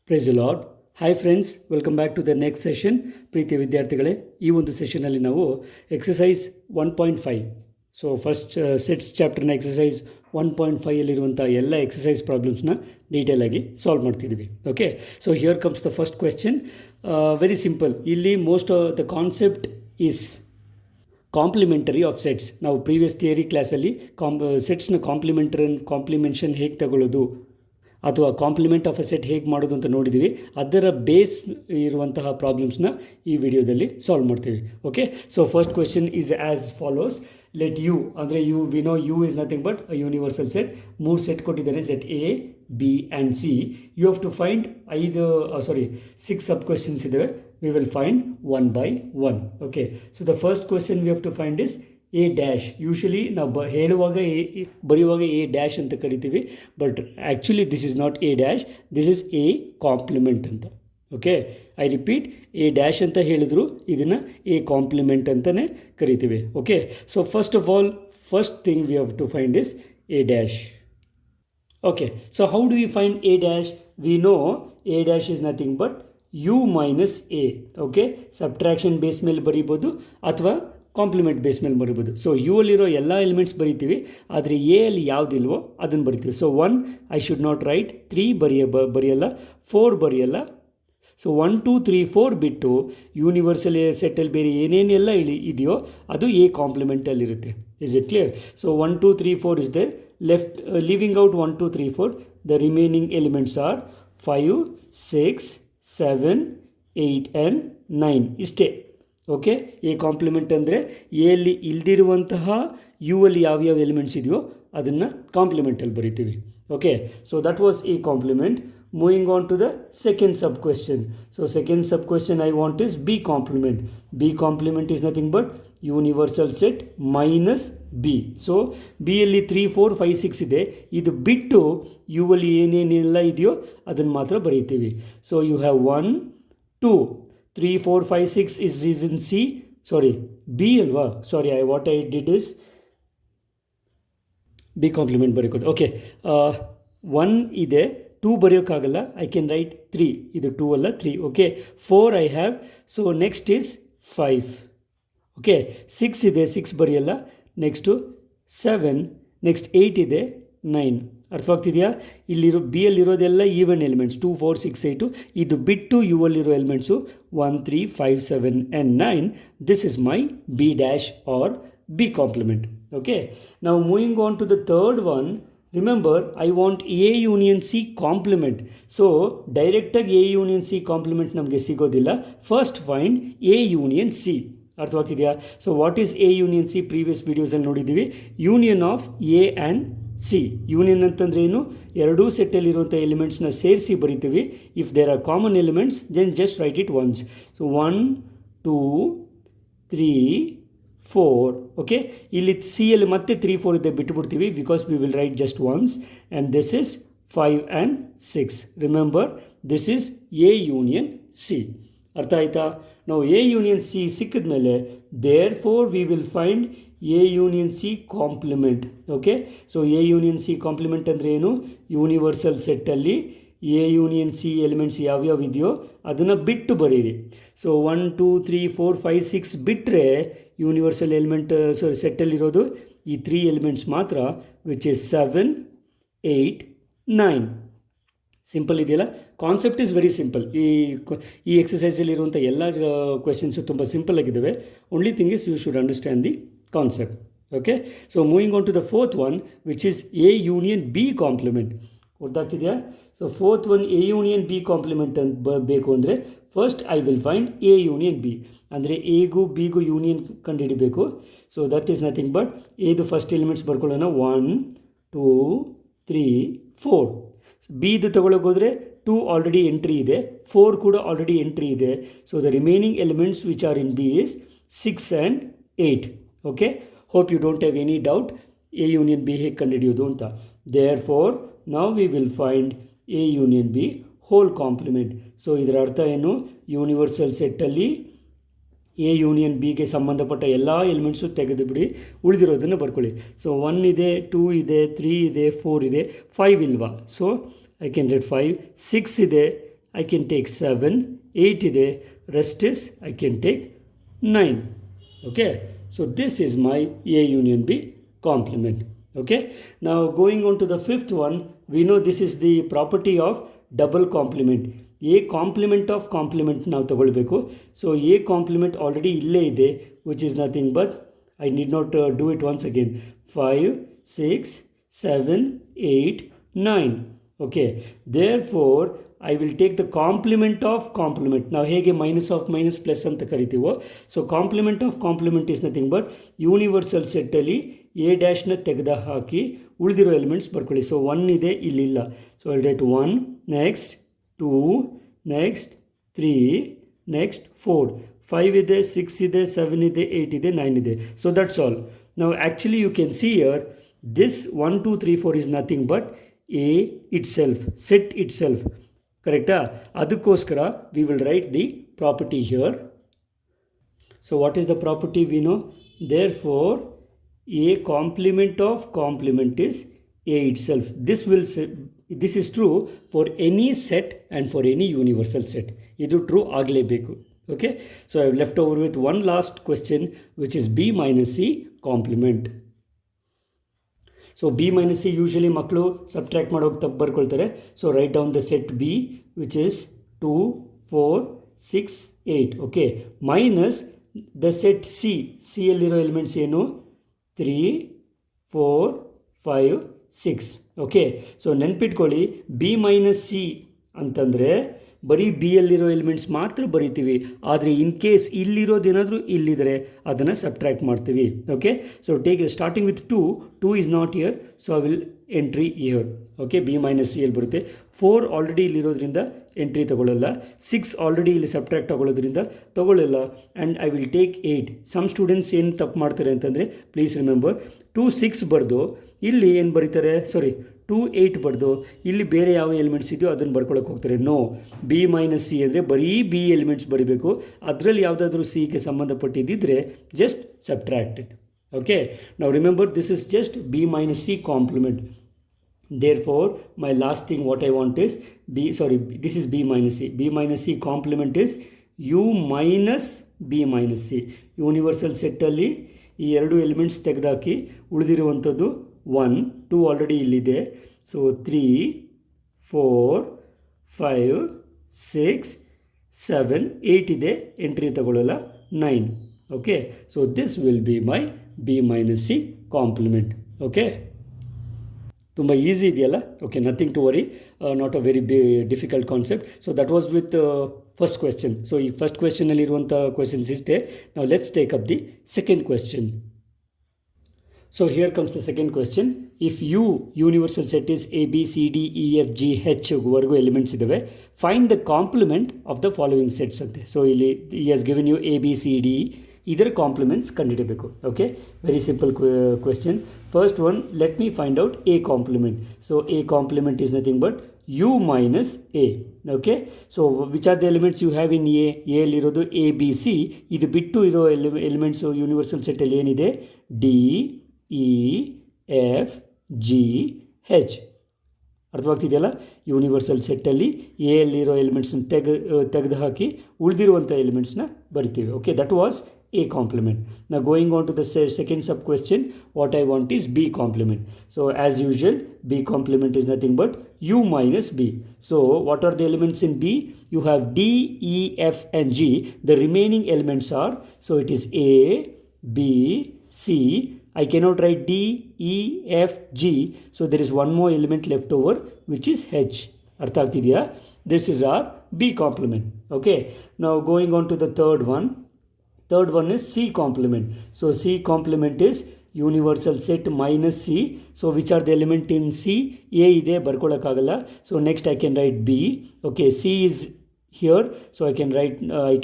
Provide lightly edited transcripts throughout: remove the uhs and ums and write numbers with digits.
Price the Lord. Hi friends, welcome back to the next session. ಪ್ರೀತಿಯ ವಿದ್ಯಾರ್ಥಿಗಳೇ, ಈ ಒಂದು ಸೆಷನಲ್ಲಿ ನಾವು ಎಕ್ಸಸೈಸ್ 1.5, ಸೊ ಫಸ್ಟ್ ಸೆಟ್ಸ್ ಚಾಪ್ಟರ್ನ ಎಕ್ಸಸೈಸ್ 1.5ಯಲ್ಲಿರುವಂಥ ಎಲ್ಲ ಎಕ್ಸಸೈಸ್ ಪ್ರಾಬ್ಲಮ್ಸ್ನ ಡೀಟೇಲಾಗಿ ಸಾಲ್ವ್ ಮಾಡ್ತಿದ್ದೀವಿ. Okay, so here comes the first question. Very simple. ಇಲ್ಲಿ most of the concept is complementary of sets. ನಾವು ಪ್ರೀವಿಯಸ್ ಥಿಯರಿ ಕ್ಲಾಸಲ್ಲಿ ಸೆಟ್ಸ್ನ ಕಾಂಪ್ಲಿಮೆಂಷನ್ ಹೇಗೆ ತಗೊಳ್ಳೋದು ಅಥವಾ ಕಾಂಪ್ಲಿಮೆಂಟ್ ಆಫ್ ಎ ಸೆಟ್ ಹೇಗೆ ಮಾಡೋದು ಅಂತ ನೋಡಿದ್ದೀವಿ. ಅದರ ಬೇಸ್ ಇರುವಂತಹ ಪ್ರಾಬ್ಲಮ್ಸ್ನ ಈ ವಿಡಿಯೋದಲ್ಲಿ ಸಾಲ್ವ್ ಮಾಡ್ತೀವಿ. Okay, so first question is as follows. Let U ಅಂದರೆ we know U is nothing but a universal set. 3 set ಕೊಟ್ಟಿದ್ದಾರೆ, set A, B and C. You have to find 6 sub questions ಇದ್ದಾವೆ. We will find 1 by 1. Okay, so the first question we have to find is A dash. Usually ನಾವು ಬರೆಯುವಾಗ A dash ಅಂತ ಕರಿತೀವಿ, but actually this is not A dash, this is a complement ಅಂತ. Okay, I repeat, A dash ಅಂತ ಹೇಳಿದ್ರು ಇದನ್ನು A complement ಅಂತಲೇ ಕರಿತೀವಿ. Okay, so first of all, first thing we have to find is A dash. Okay, so how do we find A dash? We know A dash is nothing but U minus A. Okay, subtraction base ಮೇಲೆ ಬರೀಬೋದು ಅಥವಾ compliment base ಮೇಲೆ ಬರೀಬೋದು. So you ಅಲ್ಲಿರೋ ಎಲ್ಲ elements ಬರಿತೀವಿ, ಆದರೆ A ಅಲ್ಲಿ ಯಾವುದಿಲ್ವೋ ಅದನ್ನು ಬರಿತೀವಿ. So 1 I should not write, 3 ಬರೆಯಲ್ಲ, 4 ಬರೆಯಲ್ಲ. ಸೊ 1 2 3 4 ಬಿಟ್ಟು ಯೂನಿವರ್ಸಲ್ ಸೆಟ್ಟಲ್ಲಿ ಬೇರೆ ಏನೇನೆಲ್ಲ ಇದೆಯೋ ಅದು ಎ ಕಾಂಪ್ಲಿಮೆಂಟಲ್ಲಿರುತ್ತೆ. Is it clear? So 1 2 3 4 is there. Left leaving out 1 2 3 4, the remaining elements are 5 6 7 8 and 9. ಇಷ್ಟೇ. ಓಕೆ, ಎ ಕಾಂಪ್ಲಿಮೆಂಟ್ ಅಂದರೆ ಎಲ್ಲಿ ಇಲ್ದಿರುವಂತಹ ಯು ಅಲ್ಲಿ ಯಾವ್ಯಾವ ಎಲಿಮೆಂಟ್ಸ್ ಇದೆಯೋ ಅದನ್ನು ಕಾಂಪ್ಲಿಮೆಂಟಲ್ಲಿ ಬರಿತೀವಿ. Okay, so that was A complement. Moving on to the second sub question. So second sub question I want is B complement. B complement is nothing but universal set minus B. So ಬಿಯಲ್ಲಿ 3 4 5 6 ಇದೆ. ಇದು ಬಿಟ್ಟು U ಅಲ್ಲಿ ಏನೇನೆಲ್ಲ ಇದೆಯೋ ಅದನ್ನು ಮಾತ್ರ ಬರೀತೀವಿ. So you have 1 2 3 4 5 6 is in C. Sorry, B alva. Sorry, what I did is B complement ಬರೀಕೋದು. ಓಕೆ, 1 ಇದೆ, 2 ಬರೆಯೋಕ್ಕಾಗಲ್ಲ. I can right 3. ಇದು 2 ಅಲ್ಲ, 3. Okay, 4 I have. So next is 5. Okay, 6 ಇದೆ, 6 ಬರೆಯಲ್ಲ. ನೆಕ್ಸ್ಟು 7, ನೆಕ್ಸ್ಟ್ 8 ಇದೆ, 9. ಅರ್ಥವಾಗ್ತಿದೆಯಾ? ಇಲ್ಲಿರೋ ಬಿ ಅಲ್ಲಿರೋದೆಲ್ಲ ಈವನ್ ಎಲಿಮೆಂಟ್ಸ್ 2 4 6 8. ಇದು ಬಿಟ್ಟು U ಅಲ್ಲಿರೋ elements 1 3 5 7 and 9. This is my B dash or B complement. Okay, ನಾವು moving on to the third one. Remember, I want A union C complement. So ಡೈರೆಕ್ಟಾಗಿ A union C complement ನಮಗೆ ಸಿಗೋದಿಲ್ಲ. First find A union C. ಅರ್ಥವಾಗ್ತಿದೆಯಾ? So what is A union C? Previous ವೀಡಿಯೋಸಲ್ಲಿ ನೋಡಿದ್ದೀವಿ. Union of A and C. Union ಅಂತಂದರೆ ಏನು? ಎರಡೂ ಸೆಟ್ಟಲ್ಲಿರುವಂಥ ಎಲಿಮೆಂಟ್ಸ್ನ ಸೇರಿಸಿ ಬರಿತೀವಿ. If there are common elements then just write it once. So 1 2 3 4. Okay, ಇಲ್ಲಿ ಸಿ ಯಲ್ಲಿ ಮತ್ತೆ 3 4 ಇದೆ, ಬಿಟ್ಟುಬಿಡ್ತೀವಿ because we will write just once. And this is 5 and 6. Remember, this is A union C. ಅರ್ಥ ಆಯಿತಾ? ನಾವು ಎ ಯೂನಿಯನ್ ಸಿ ಸಿಕ್ಕಿದ ಮೇಲೆ therefore we will find A union C complement. Okay, so A union C complement ಅಂದರೆ ಏನು? Universal ಸೆಟ್ಟಲ್ಲಿ A union C elements ಯಾವ್ಯಾವ ಇದೆಯೋ ಅದನ್ನು ಬಿಟ್ಟು ಬರೀರಿ. ಸೊ 1 2 3 4 5 6 ಬಿಟ್ಟರೆ ಯೂನಿವರ್ಸಲ್ ಎಲಿಮೆಂಟ್ ಸೆಟ್ಟಲ್ಲಿರೋದು ಈ 3 ಎಲಿಮೆಂಟ್ಸ್ ಮಾತ್ರ, ವಿಚ್ ಇಸ್ 7 8 9. ಸಿಂಪಲ್ ಇದೆಯಲ್ಲ? Concept is very simple. ಈ ಎಕ್ಸಸೈಸಲ್ಲಿರುವಂಥ ಎಲ್ಲ ಕ್ವೆಶನ್ಸು ತುಂಬ ಸಿಂಪಲ್ ಆಗಿದ್ದಾವೆ. Only thing is you should understand the concept. Okay, so moving on to the fourth one, which is A union B complement. ಗೊತ್ತಾಗ್ತಿದೆಯಾ? So fourth one A union B complement ಅಂತ ಬೇಕು ಅಂದರೆ first I will find A union B. ಅಂದರೆ ಎಗೂ ಬಿಗೂ union ಕಂಡುಹಿಡಬೇಕು. So that is nothing but ಎದು first elements ಬರ್ಕೊಳ್ಳೋಣ. 1 2 3 4. ಬಿದು ತೊಗೊಳಗೋದ್ರೆ 2 ಆಲ್ರೆಡಿ ಎಂಟ್ರಿ ಇದೆ, 4 ಕೂಡ ಆಲ್ರೆಡಿ ಎಂಟ್ರಿ ಇದೆ. So the remaining elements which are in B is 6 and 8. Okay, hope you don't have any doubt A union B ಹೇಗೆ ಕಂಡುಹಿಡಿಯೋದು ಅಂತ. ದೇರ್ ಫೋರ್ ನಾವು we will find A union B whole complement. So ಇದರ ಅರ್ಥ ಏನು? Universal ಸೆಟ್ಟಲ್ಲಿ A union ಬಿಗೆ ಸಂಬಂಧಪಟ್ಟ ಎಲ್ಲ ಎಲಿಮೆಂಟ್ಸು ತೆಗೆದುಬಿಡಿ, ಉಳಿದಿರೋದನ್ನು ಬರ್ಕೊಳ್ಳಿ. ಸೊ 1 ಇದೆ, 2 ಇದೆ, 3 ಇದೆ, 4 ಇದೆ, 5 ಇಲ್ವಾ? So I can red 5. 6 ಇದೆ, I can take 7, 8 ಇದೆ, rest is I can take 9. Okay, so this is my A union B complement. Okay, now going on to the fifth one, we know this is the property of double complement. A complement of complement ನಾವು ತಗೊಳ್ಬೇಕು. So A complement already ಇಲ್ಲೇ ಇದೆ, which is nothing but I need not do it once again. 5, 6, 7, 8, 9. Okay, therefore I will take the complement of complement. ನಾವು ಹೇಗೆ minus of minus plus ಅಂತ ಕರಿತೀವೋ, so complement of complement is nothing but universal ಸೆಟ್ಟಲ್ಲಿ A ಡ್ಯಾಶ್ನ ತೆಗೆದು ಹಾಕಿ ಉಳಿದಿರೋ elements ಬರ್ಕೊಳ್ಳಿ. ಸೊ 1 ಇದೆ, ಇಲ್ಲಿಲ್ಲ. So I write 1, next 2, next 3, next 4, 5 ಇದೆ, 6 ಇದೆ, 7 ಇದೆ, 8 ಇದೆ, 9 ಇದೆ. So that's all. ನಾವು actually you can see here this 1, 2, 3, 4 is nothing but A itself, set itself. Correct? ಅದಕ್ಕೋಸ್ಕರ we will write the property here. So what is the property we know? Therefore A complement of complement is A itself. This is true for any set and for any universal set. ಇದು true ಆಗಲೇಬೇಕು. Okay, so I have left over with one last question, which is B minus C complement. So B minus C usually ಮಕ್ಕಳು subtract ಮಾಡೋಕೆ ತಪ್ಪು ಬರ್ಕೊಳ್ತಾರೆ. So write down the set B which is 2, 4, 6, 8. Okay, minus the set C. ಸಿಯಲ್ಲಿರೋ elements ಏನು? 3, 4, 5, 6. Okay, so ನೆನ್ಪಿಟ್ಕೊಳ್ಳಿ, B minus C ಅಂತಂದರೆ ಬರೀ B ಯಲ್ಲಿರೋ elements ಮಾತ್ರ ಬರಿತೀವಿ. ಆದರೆ ಇನ್ ಕೇಸ್ ಇಲ್ಲಿರೋದೇನಾದರೂ ಇಲ್ಲಿದ್ರೆ ಅದನ್ನು ಸಬ್ಟ್ರ್ಯಾಕ್ಟ್ ಮಾಡ್ತೀವಿ. Okay, so take starting with 2 is not here, so I will entry here. Okay, B minus C ಎಲ್ಲಿ ಬರುತ್ತೆ. 4 ಆಲ್ರೆಡಿ ಇಲ್ಲಿರೋದ್ರಿಂದ ಎಂಟ್ರಿ ತೊಗೊಳ್ಳಲ್ಲ. 6 ಆಲ್ರೆಡಿ ಇಲ್ಲಿ ಸಬ್ಟ್ರ್ಯಾಕ್ಟ್ ತೊಗೊಳ್ಳೋದ್ರಿಂದ ತೊಗೊಳ್ಳಲ್ಲ. And I will take 8. Some students ಏನು ತಪ್ಪು ಮಾಡ್ತಾರೆ ಅಂತಂದರೆ, ಪ್ಲೀಸ್ ರಿಮೆಂಬರ್, 2, 6 ಬರೆದು ಇಲ್ಲಿ ಏನು ಬರೀತಾರೆ, 2, 8 ಬರೆದು ಇಲ್ಲಿ ಬೇರೆ ಯಾವ ಎಲಿಮೆಂಟ್ಸ್ ಇದೆಯೋ ಅದನ್ನು ಬರ್ಕೊಳ್ಳೋಕೆ ಹೋಗ್ತಾರೆ. ನೋ, ಬಿ ಮೈನಸ್ ಸಿ ಅಂದರೆ ಬರೀ ಬಿ ಎಲಿಮೆಂಟ್ಸ್ ಬರೀಬೇಕು. ಅದರಲ್ಲಿ ಯಾವುದಾದ್ರೂ ಸಿಗೆ ಸಂಬಂಧಪಟ್ಟಿದ್ದರೆ ಜಸ್ಟ್ ಸಬ್ಟ್ರ್ಯಾಕ್ಟೆಡ್. ಓಕೆ, ನಾವು remember this is just B minus C complement. Therefore my last thing what I want is this is B minus C. B minus C complement is U minus B minus C. Universal ಸೆಟ್ಟಲ್ಲಿ ಈ ಎರಡು elements ತೆಗೆದಾಕಿ ಉಳಿದಿರುವಂಥದ್ದು 1, 2 already ಇಲ್ಲಿದೆ. So 3, 4, 5, 6, 7, 8 ಇದೆ, entry ತಗೊಳ್ಳಲ್ಲ, 9. Okay, so this will be my B minus C complement. Okay, ತುಂಬ easy ಇದೆಯಲ್ಲ. Okay, nothing to worry, not a very difficult concept. So that was with first question. So ಈ first ಕ್ವೆಶ್ಚನಲ್ಲಿರುವಂಥ questions ಇಷ್ಟೇ. ನಾವು let's take up the second question. So here comes the second question. If U universal set is A B C D E F G H ವರೆಗೂ elements ಇದ್ದಾವೆ, find the complement of the following sets ಅಂತೆ. So ಇಲ್ಲಿ ಈ has given U A B C D, ಇದರ complements ಕಂಡುಹಿಡಬೇಕು. Okay, very simple question. First one, let me find out A complement. So A complement is nothing but U minus A. Okay, so which are the elements you have in A? ಎಲ್ಲಿರೋದು A B C. ಇದು ಬಿಟ್ಟು ಇರೋ elements universal ಸೆಟ್ಟಲ್ಲಿ ಏನಿದೆ? D E F G H. ಅರ್ಥವಾಗ್ತಿದೆಯಲ್ಲ? Universal ಸೆಟ್ಟಲ್ಲಿ ಎಲ್ಲಿರೋ ಎಲಿಮೆಂಟ್ಸನ್ನ ತೆಗೆದು ಹಾಕಿ ಉಳಿದಿರುವಂಥ ಎಲಿಮೆಂಟ್ಸ್ನ ಬರಿತೀವಿ. Okay, that was A complement. Now going on to the second sub question, what I want is B complement. So as usual, B complement is nothing but U minus B. So what are the elements in B? You have D, E, F and G. The remaining elements are, so it is A, B, C. I cannot write D, E, F, G. So there is one more element left over, which is H. Artha agtideya? This is our B complement. Okay. Now going on to the third one. Third one is C complement. So C complement is universal set minus C. So which are the element in C? A ide barkolakagala. So next I can write B. Okay, C is here. So I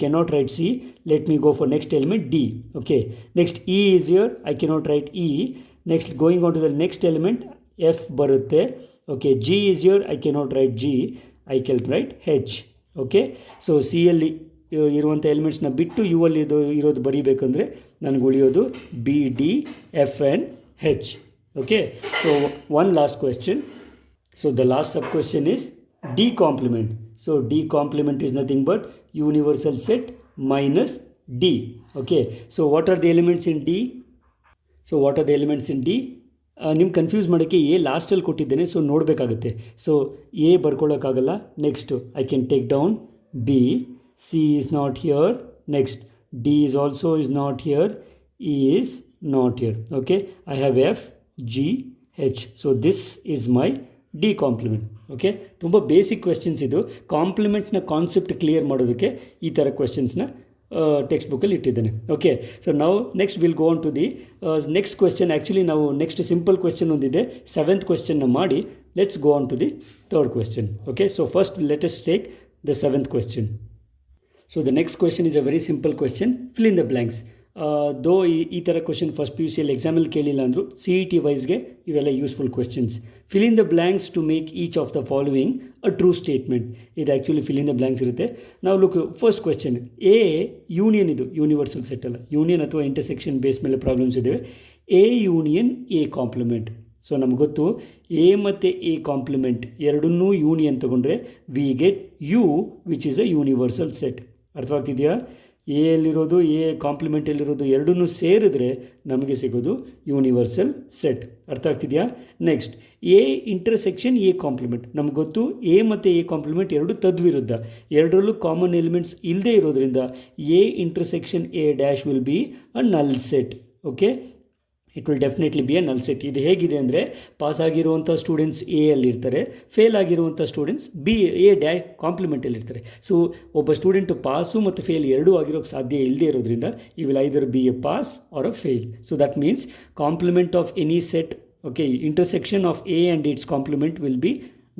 cannot write C. Let me go for next element D. Okay, next E is here. I cannot write E. Next going on to the next element F barutte. Okay, G is here. I cannot write G. I can write H. Okay, so C ಅಲ್ಲಿ ಇರುವಂಥ ಎಲಿಮೆಂಟ್ಸ್ನ ಬಿಟ್ಟು U ಅಲ್ಲಿ ಇರೋದು ಬರೀಬೇಕಂದ್ರೆ ನನಗೆ ಉಳಿಯೋದು B D F and H. Okay, so one last question. So the last sub question is D complement. So D complement is nothing but universal set minus D. Okay, so what are the elements in D? So what are the elements in D? ನಿಮ್ಗೆ confuse ಮಾಡೋಕ್ಕೆ A ಲಾಸ್ಟಲ್ಲಿ ಕೊಟ್ಟಿದ್ದೇನೆ, so ನೋಡಬೇಕಾಗುತ್ತೆ. So A ಬರ್ಕೊಳ್ಳೋಕ್ಕಾಗಲ್ಲ. Next I can take down B, C is not here, next D is also is not here, E is not here. Okay, I have F, G, H. So this is my D complement. Okay, ತುಂಬ basic questions ಇದು. ಕಾಂಪ್ಲಿಮೆಂಟ್ನ concept clear ಮಾಡೋದಕ್ಕೆ ಈ ಥರ ಕ್ವೆಶ್ಚನ್ಸ್ನ text ಬುಕ್ಕಲ್ಲಿ ಇಟ್ಟಿದ್ದೇನೆ. Okay, so ನಾವು next will go on to the next question. Actually ನಾವು ನೆಕ್ಸ್ಟ್ ಸಿಂಪಲ್ ಕ್ವೆಶ್ಚನ್ ಒಂದಿದೆ, 7th ಕ್ವೆಶ್ಚನ್ನ ಮಾಡಿ let's go on to the 3rd question. Okay, so first let us take the 7th question. So the next question is a very simple question, fill in the blanks. Though ಈ ಥರ question first P U ಸಿಯಲ್ಲಿ ಎಕ್ಸಾಮಲ್ಲಿ ಕೇಳಿಲ್ಲ ಅಂದರು, C E T ವೈಸ್ಗೆ ಇವೆಲ್ಲ useful questions. Fill in the blanks to make each of the following a true statement. ಇದು actually fill in the blanks ಇರುತ್ತೆ. ನಾವು look first question, A union, ಇದು ಯೂನಿವರ್ಸಲ್ ಸೆಟ್ ಅಲ್ಲ, ಯೂನಿಯನ್ ಅಥವಾ intersection base ಮೇಲೆ problems ಇದ್ದಾವೆ. A union A complement. So ನಮ್ಗೆ ಗೊತ್ತು ಎ ಮತ್ತು ಎ ಕಾಂಪ್ಲಿಮೆಂಟ್ ಎರಡನ್ನೂ ಯೂನಿಯನ್ ತೊಗೊಂಡ್ರೆ we get U which is a universal set. ಅರ್ಥವಾಗ್ತಿದೆಯಾ? ಎ ಎಲ್ಲಿರೋದು, ಎ ಕಾಂಪ್ಲಿಮೆಂಟಲ್ಲಿರೋದು ಎರಡನ್ನೂ ಸೇರಿದ್ರೆ ನಮಗೆ ಸಿಗೋದು ಯೂನಿವರ್ಸಲ್ ಸೆಟ್. ಅರ್ಥ ಆಗ್ತಿದೆಯಾ? Next A intersection A complement. ನಮ್ಗೆ ಗೊತ್ತು ಎ ಮತ್ತು ಎ ಕಾಂಪ್ಲಿಮೆಂಟ್ ಎರಡು ತದ್ವಿರುದ್ಧ, ಎರಡರಲ್ಲೂ ಕಾಮನ್ ಎಲಿಮೆಂಟ್ಸ್ ಇಲ್ಲದೆ ಇರೋದ್ರಿಂದ A intersection A dash will be a null set. Okay, it will definitely be a null set. ಇದು ಹೇಗಿದೆ ಅಂದರೆ, ಪಾಸ್ ಆಗಿರುವಂಥ ಸ್ಟೂಡೆಂಟ್ಸ್ ಎ ಅಲ್ಲಿರ್ತಾರೆ, ಫೇಲ್ ಆಗಿರುವಂಥ ಸ್ಟೂಡೆಂಟ್ಸ್ ಬಿ ಎ ಡ್ಯಾಶ್ ಕಾಂಪ್ಲಿಮೆಂಟಲ್ಲಿರ್ತಾರೆ. ಸೊ ಒಬ್ಬ ಸ್ಟೂಡೆಂಟು ಪಾಸು ಮತ್ತು ಫೇಲ್ ಎರಡೂ ಆಗಿರೋಕ್ಕೆ ಸಾಧ್ಯ ಇಲ್ಲದೆ ಇರೋದ್ರಿಂದ ಈ will either be a pass or a fail. So that means complement of any set, okay, intersection of A and its compliment will be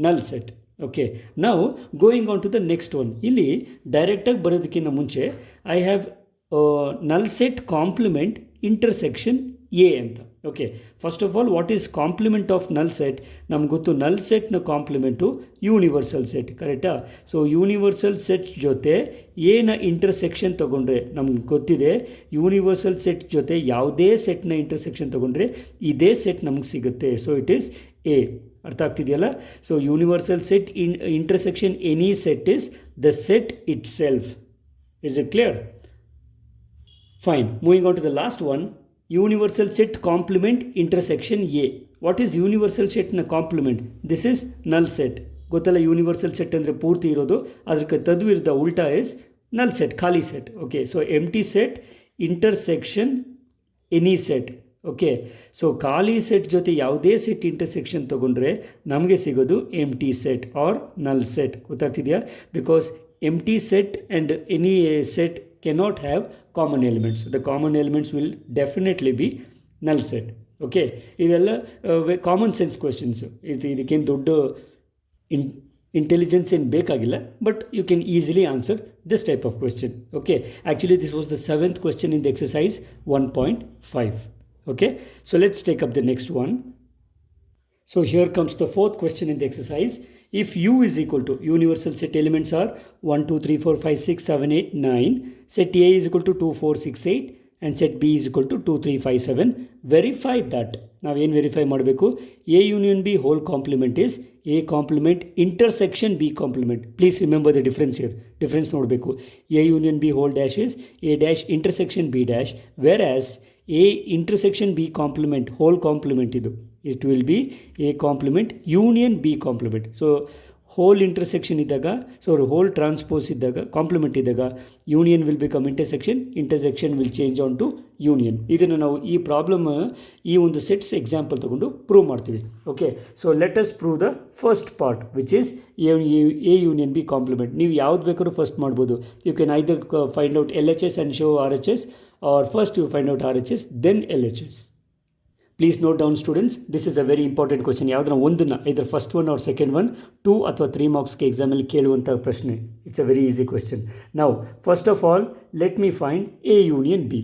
null set. Okay, ನಾವು going on to the next one. ಇಲ್ಲಿ ಡೈರೆಕ್ಟಾಗಿ ಬರೋದಕ್ಕಿಂತ ಮುಂಚೆ I have null set complement intersection A ಅಂತ. Okay, first of all what is complement of null set? ನಮ್ಗೆ ಗೊತ್ತು null ಸೆಟ್ನ complement universal set, ಕರೆಕ್ಟಾ? ಸೊ ಯೂನಿವರ್ಸಲ್ ಸೆಟ್ ಜೊತೆ ಎನ ಇಂಟರ್ಸೆಕ್ಷನ್ ತೊಗೊಂಡ್ರೆ ನಮ್ಗೆ ಗೊತ್ತಿದೆ, ಯೂನಿವರ್ಸಲ್ ಸೆಟ್ ಜೊತೆ ಯಾವುದೇ ಸೆಟ್ನ ಇಂಟರ್ಸೆಕ್ಷನ್ ತೊಗೊಂಡ್ರೆ ಇದೇ ಸೆಟ್ ನಮ್ಗೆ ಸಿಗುತ್ತೆ. So it is A. ಅರ್ಥ ಆಗ್ತಿದೆಯಲ್ಲ? So universal set intersection any set is the set itself. Is it clear? Fine. Moving on to the last one, universal set complement intersection A. What is universal ಸೆಟ್ನ complement? This is null set. ಗೊತ್ತಲ್ಲ, universal set ಅಂದರೆ ಪೂರ್ತಿ ಇರೋದು, ಅದಕ್ಕೆ ತದ್ವಿರುದ್ಧ ಉಲ್ಟಾ is null set, ಖಾಲಿ set. Okay, so empty set intersection any set. Okay, so ಖಾಲಿ set ಜೊತೆ ಯಾವುದೇ ಸೆಟ್ ಇಂಟರ್ಸೆಕ್ಷನ್ ತೊಗೊಂಡ್ರೆ ನಮಗೆ ಸಿಗೋದು empty set or null set. ಗೊತ್ತಾಗ್ತಿದೆಯಾ? Because empty set and any set cannot have common elements. The common elements will definitely be null set. Okay, ಇದೆಲ್ಲ common sense questions. ಇದಕ್ಕೇನು ದೊಡ್ಡ ಇಂಟೆಲಿಜೆನ್ಸ್ ಏನು ಬೇಕಾಗಿಲ್ಲ, but you can easily answer this type of question. Okay, actually this was the 7th question in the exercise 1.5. Okay, so let's take up the next one. So here comes the 4th question in the exercise. If U is equal to, universal set elements are 1, 2, 3, 4, 5, 6, 7, 8, 9. Set A is equal to 2, 4, 6, 8 and set B is equal to 2, 3, 5, 7. Verify that. ನಾವು ಏನು verify ಮಾಡಬೇಕು? A union B whole complement is A complement intersection B complement. Please remember the difference here. Difference ನೋಡಬೇಕು. A union B whole dash is A dash intersection B dash, whereas A intersection B complement whole complement ಇದು it will be A complement union B complement. So whole intersection ಇದ್ದಾಗ, so whole transpose ಇದ್ದಾಗ, complement ಇದ್ದಾಗ union will become intersection, intersection will change on to union. ಇದನ್ನು ನಾವು ಈ problem ಈ ಒಂದು sets example ತೊಗೊಂಡು ಪ್ರೂವ್ ಮಾಡ್ತೀವಿ. Okay, so let us prove the first part which is A union B complement. ನೀವು ಯಾವ್ದು ಬೇಕಾದ್ರೂ ಫಸ್ಟ್ ಮಾಡ್ಬೋದು. You can either find out L H S and show R H S, or first you find out R H S then L H S. Please note down students, this is a very important question. ಯಾವುದನ್ನ ಒಂದನ್ನು either first one or second one 2 ಅಥವಾ 3 ಮಾರ್ಕ್ಸ್ಗೆ ಎಕ್ಸಾಮಲ್ಲಿ ಕೇಳುವಂಥ ಪ್ರಶ್ನೆ. It's a very easy question. ನಾವು first of all let me find A union B.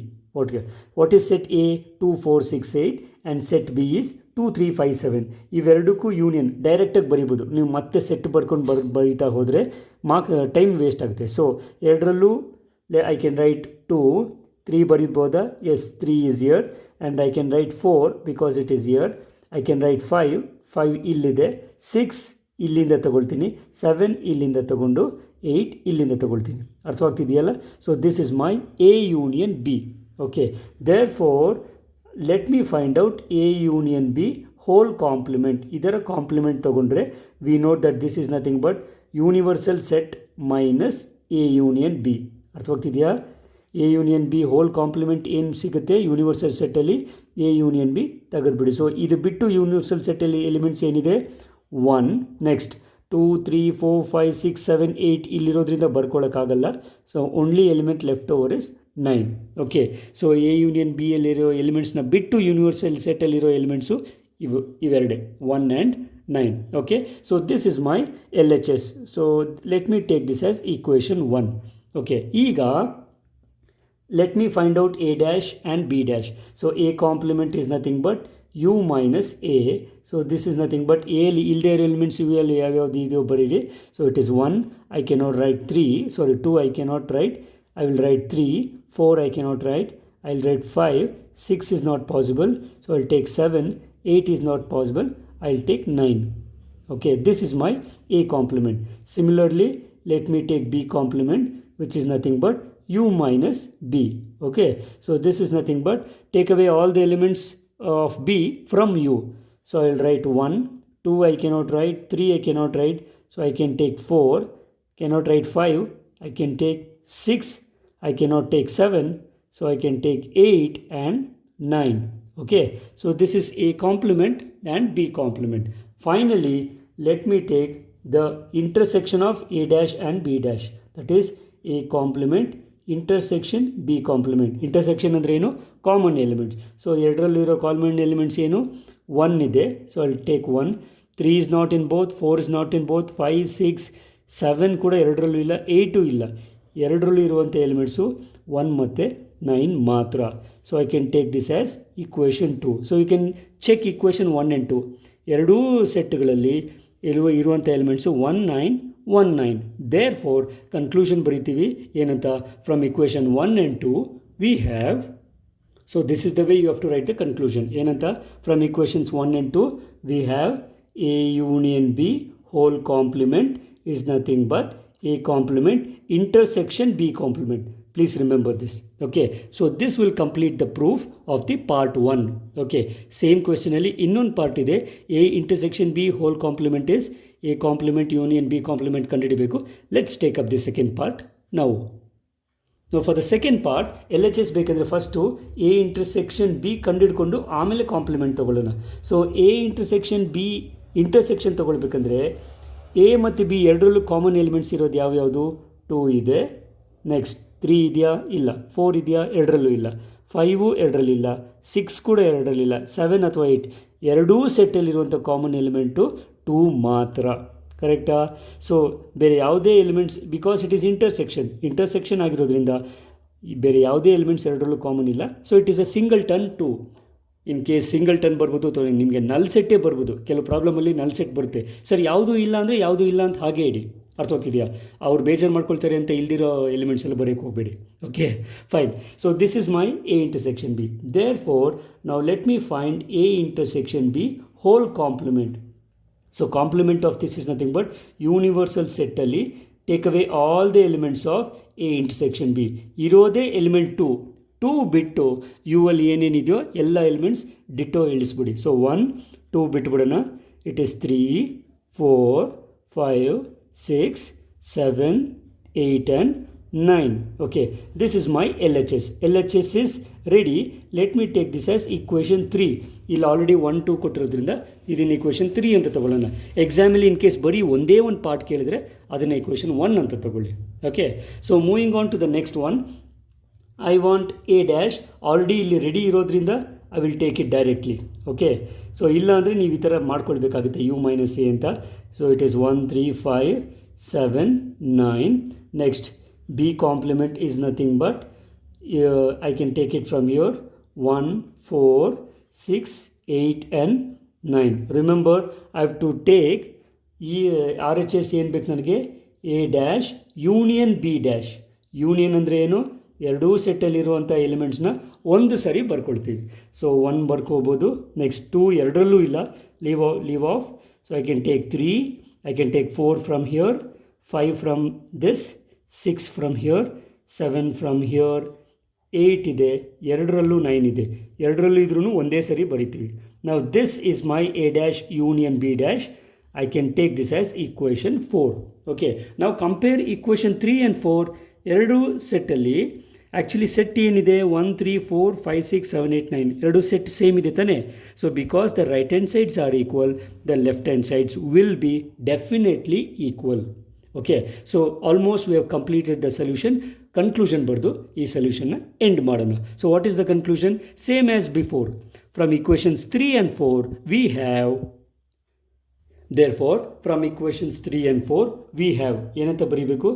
What is set A? 2, 4, 6, 8 and set B is 2, 3, 5, 7. ಇವೆರಡಕ್ಕೂ union ಡೈರೆಕ್ಟಾಗಿ ಬರಿಬೋದು. ನೀವು ಮತ್ತೆ ಸೆಟ್ ಬರ್ಕೊಂಡು ಬರೀತಾ ಹೋದರೆ ಟೈಮ್ ವೇಸ್ಟ್ ಆಗುತ್ತೆ. ಸೊ ಎರಡರಲ್ಲೂ ಐ ಕ್ಯಾನ್ ರೈಟ್ 2, 3 ಬರಿಬೋದಾ? Yes, 3 is here and I can write 4 because it is here. I can write 5 ಇಲ್ಲಿದೆ, 6 ಇಲ್ಲಿಂದ ತಗೊಳ್ತೀನಿ, 7 ಇಲ್ಲಿಂದ ತಗೊಂಡು 8 ಇಲ್ಲಿಂದ ತಗೊಳ್ತೀನಿ. ಅರ್ಥವಾಗ್ತಿದೆಯಲ್ಲ? So this is my A union B. Okay, therefore let me find out A union B whole complement. ಇದರ complement ತಗೊಂಡ್ರೆ we note that this is nothing but universal set minus A union B. ಅರ್ಥವಾಗ್ತಿದೆಯಾ? A union B whole complement ಏನು ಸಿಗುತ್ತೆ universal ಸೆಟ್ಟಲ್ಲಿ, A union B ತೆಗೆದುಬಿಡಿ. So ಇದು ಬಿಟ್ಟು universal ಸೆಟ್ಟಲ್ಲಿ ಎಲಿಮೆಂಟ್ಸ್ ಏನಿದೆ 1, ನೆಕ್ಸ್ಟ್ 2, 3, 4, 5, 6, 7, 8 ಇಲ್ಲಿರೋದ್ರಿಂದ ಬರ್ಕೊಳ್ಳೋಕ್ಕಾಗಲ್ಲ. So only element left over is 9. Okay, so A union B ಯಲ್ಲಿರೋ ಎಲಿಮೆಂಟ್ಸ್ನ ಬಿಟ್ಟು ಯೂನಿವರ್ಸಲ್ ಸೆಟ್ಟಲ್ಲಿರೋ ಎಲಿಮೆಂಟ್ಸು ಇವೆರಡೆ 1 and 9. Okay, so this is my L H S. So let me take this as equation 1. Okay, ಈಗ let me find out a dash and b dash. So a complement is nothing but u minus a. So this is nothing but a ilde elements ivu yavyavdu idu bariri. So it is 1, I cannot write 3, sorry 2 I cannot write, I will write 3, 4 I cannot write, I will write 5, 6 is not possible, so I will take 7, 8 is not possible, I will take 9. Okay, this is my a complement. Similarly, let me take b complement, which is nothing but u minus b. Okay, so this is nothing but take away all the elements of b from u. So I will write 1, 2 I cannot write, 3 I cannot write, so I can take 4, cannot write 5, I can take 6, I cannot take 7, so I can take 8 and 9. Okay, so this is a complement and b complement. Finally, let me take the intersection of a dash and b dash, that is a complement intersection B complement. Intersection ಅಂದರೆ ಏನು? Common elements. So ಎರಡರಲ್ಲಿರೋ common elements ಏನು? 1 ಇದೆ, so I take 1. 3 is not in both, 4 is not in both, 5, 6, 7 ಕೂಡ ಎರಡರಲ್ಲೂ ಇಲ್ಲ, 8 ಇಲ್ಲ. ಎರಡರಲ್ಲೂ ಇರುವಂಥ ಎಲಿಮೆಂಟ್ಸು 1 ಮತ್ತು 9 ಮಾತ್ರ. So I can take this as equation 2. So you can check equation 1 and 2. ಎರಡೂ ಸೆಟ್ಗಳಲ್ಲಿ ಇರುವಂಥ ಎಲಿಮೆಂಟ್ಸು 1, 9, 1, 9. ದೇರ್ ಫೋರ್ ಕನ್ಕ್ಲೂಷನ್ ಬರಿತೀವಿ ಏನಂತ? From equation 1 and 2 we have, so this is the way you have to write the conclusion. ಏನಂತ? From equations 1 and 2 we have A union B whole complement is nothing but a complement intersection b complement. Please remember this. Okay, so this will complete the proof of the part 1. Okay, same question alli innond part ide, a intersection b whole complement is a complement union b complement ಕಂಡುಹಿಡಿಯಬೇಕು. Let's take up the second part now. Now for the second part LHS ಬೇಕಂದರೆ first a intersection b ಕಂಡುಹಿಡ್ಕೊಂಡು ಆಮೇಲೆ complement ತಗೊಳ್ಳೋಣ. So a intersection b intersection ತಗೊಳ್ಬೇಕಂದ್ರೆ A ಮತ್ತು B ಎರಡರಲ್ಲೂ common elements ಇರೋದು ಯಾವ್ಯಾವುದು? 2 ಇದೆ, ನೆಕ್ಸ್ಟ್ 3 ಇದೆಯಾ? ಇಲ್ಲ. 4 ಇದೆಯಾ? ಎರಡರಲ್ಲೂ ಇಲ್ಲ. 5 ಎರಡರಲ್ಲಿಲ್ಲ, 6 ಕೂಡ ಎರಡರಲ್ಲಿಲ್ಲ, 7 ಅಥವಾ 8 ಎರಡೂ ಸೆಟ್ಟಲ್ಲಿರುವಂಥ ಕಾಮನ್ ಎಲಿಮೆಂಟು 2 ಮಾತ್ರ. ಕರೆಕ್ಟಾ? ಸೊ ಬೇರೆ ಯಾವುದೇ elements, because it is intersection ಆಗಿರೋದ್ರಿಂದ ಬೇರೆ ಯಾವುದೇ ಎಲಿಮೆಂಟ್ಸ್ ಎರಡರಲ್ಲೂ ಕಾಮನ್ ಇಲ್ಲ. So it is a single ton 2. In case single ton ಬರ್ಬೋದು ಅಥವಾ ನಿಮಗೆ ನಲ್ ಸೆಟ್ಟೇ ಬರ್ಬೋದು. ಕೆಲವು ಪ್ರಾಬ್ಲಮಲ್ಲಿ ನಲ್ ಸೆಟ್ ಬರುತ್ತೆ. ಸರ್ ಯಾವುದೂ ಇಲ್ಲ ಅಂದರೆ ಯಾವುದೂ ಇಲ್ಲ ಅಂತ ಹಾಗೆ ಇಡಿ. ಅರ್ಥವಾಗ್ತಿದೆಯಾ? ಅವ್ರು ಬೇಜಾರು ಮಾಡ್ಕೊಳ್ತಾರೆ ಅಂತ ಇಲ್ದಿರೋ ಎಲಿಮೆಂಟ್ಸ್ ಎಲ್ಲ ಬರೆಯೋಕ್ಕೆ ಹೋಗಬೇಡಿ. Okay, fine. So this is my A intersection B. Therefore ನಾವು let me find A intersection B whole complement. So complement of this is nothing but universal ಸೆಟ್ಟಲ್ಲಿ take away all the elements of A intersection B. ಇರೋದೇ element 2 ಬಿಟ್ಟು U ಅಲ್ಲಿ ಏನೇನಿದೆಯೋ ಎಲ್ಲ elements ditto ಇಳಿಸ್ಬಿಡಿ. So 1, 2 ಬಿಟ್ಬಿಡೋಣ. It is 3, 4, 5, 6, 7, 8 and 9. Okay, this is my LHS. LHS is ready. Let me take this as equation 3. ಇಲ್ಲಿ already 1, 2 ಕೊಟ್ಟಿರೋದ್ರಿಂದ ಇದನ್ನು equation 3 ಅಂತ ತಗೊಳ್ಳೋಣ. ಎಕ್ಸಾಮಲ್ಲಿ ಇನ್ ಕೇಸ್ ಬರೀ ಒಂದೇ ಒಂದು ಪಾರ್ಟ್ ಕೇಳಿದರೆ ಅದನ್ನು ಈಕ್ವೇಷನ್ 1 ಅಂತ ತಗೊಳ್ಳಿ. Okay, so moving on to the next one. I want a dash. Already ಇಲ್ಲಿ ರೆಡಿ ಇರೋದ್ರಿಂದ I will take it directly. Okay, so ಇಲ್ಲ ಅಂದರೆ ನೀವು ಈ ಥರ ಮಾಡ್ಕೊಳ್ಬೇಕಾಗುತ್ತೆ ಯು ಮೈನಸ್ ಎ ಅಂತ. So it is 1, 3, 5, 7, 9. Next B complement is nothing but I can take it from your 1, 4, 6, 8 and 9. Remember I have to take ಈ R H S ಏನು ಬೇಕು ನನಗೆ? A dash union B dash. Union ಅಂದರೆ ಏನು? ಎರಡೂ ಸೆಟ್ಟಲ್ಲಿರುವಂಥ ಎಲಿಮೆಂಟ್ಸ್ನ ಒಂದು ಸರಿ ಬರ್ಕೊಳ್ತೀವಿ. ಸೊ 1 ಬರ್ಕೋಬೋದು. ನೆಕ್ಸ್ಟ್ 2 ಎರಡರಲ್ಲೂ ಇಲ್ಲ, leave of. So I can take 3, I can take 4 from here, 5 from this, 6 from here, 7 from here, 8 ಇದೆ, ಎರಡರಲ್ಲೂ 9 ಇದೆ, ಎರಡರಲ್ಲೂ ಇದ್ರೂ ಒಂದೇ ಸರಿ ಬರಿತೀವಿ. Now this is my A dash union B dash. I can take this as equation 4. Okay, now compare equation 3 and 4. ಎರಡು ಸೆಟ್ಟಲ್ಲಿ actually set ಏನಿದೆ 1 3 4 5 6 7 8 9 ಎರಡು ಸೆಟ್ ಸೇಮ್ ಇದೆ ತಾನೆ. So because the right hand sides are equal, the left hand sides will be definitely equal. Okay, so almost we have completed the solution. Conclusion ಬರೆದು ಈ ಸೊಲ್ಯೂಷನ್ನ end ಮಾಡೋಣ. So what is the conclusion? Same as before. From equations 3 and 4 we have, therefore from equations 3 and 4 we have ಏನಂತ ಬರೀಬೇಕು?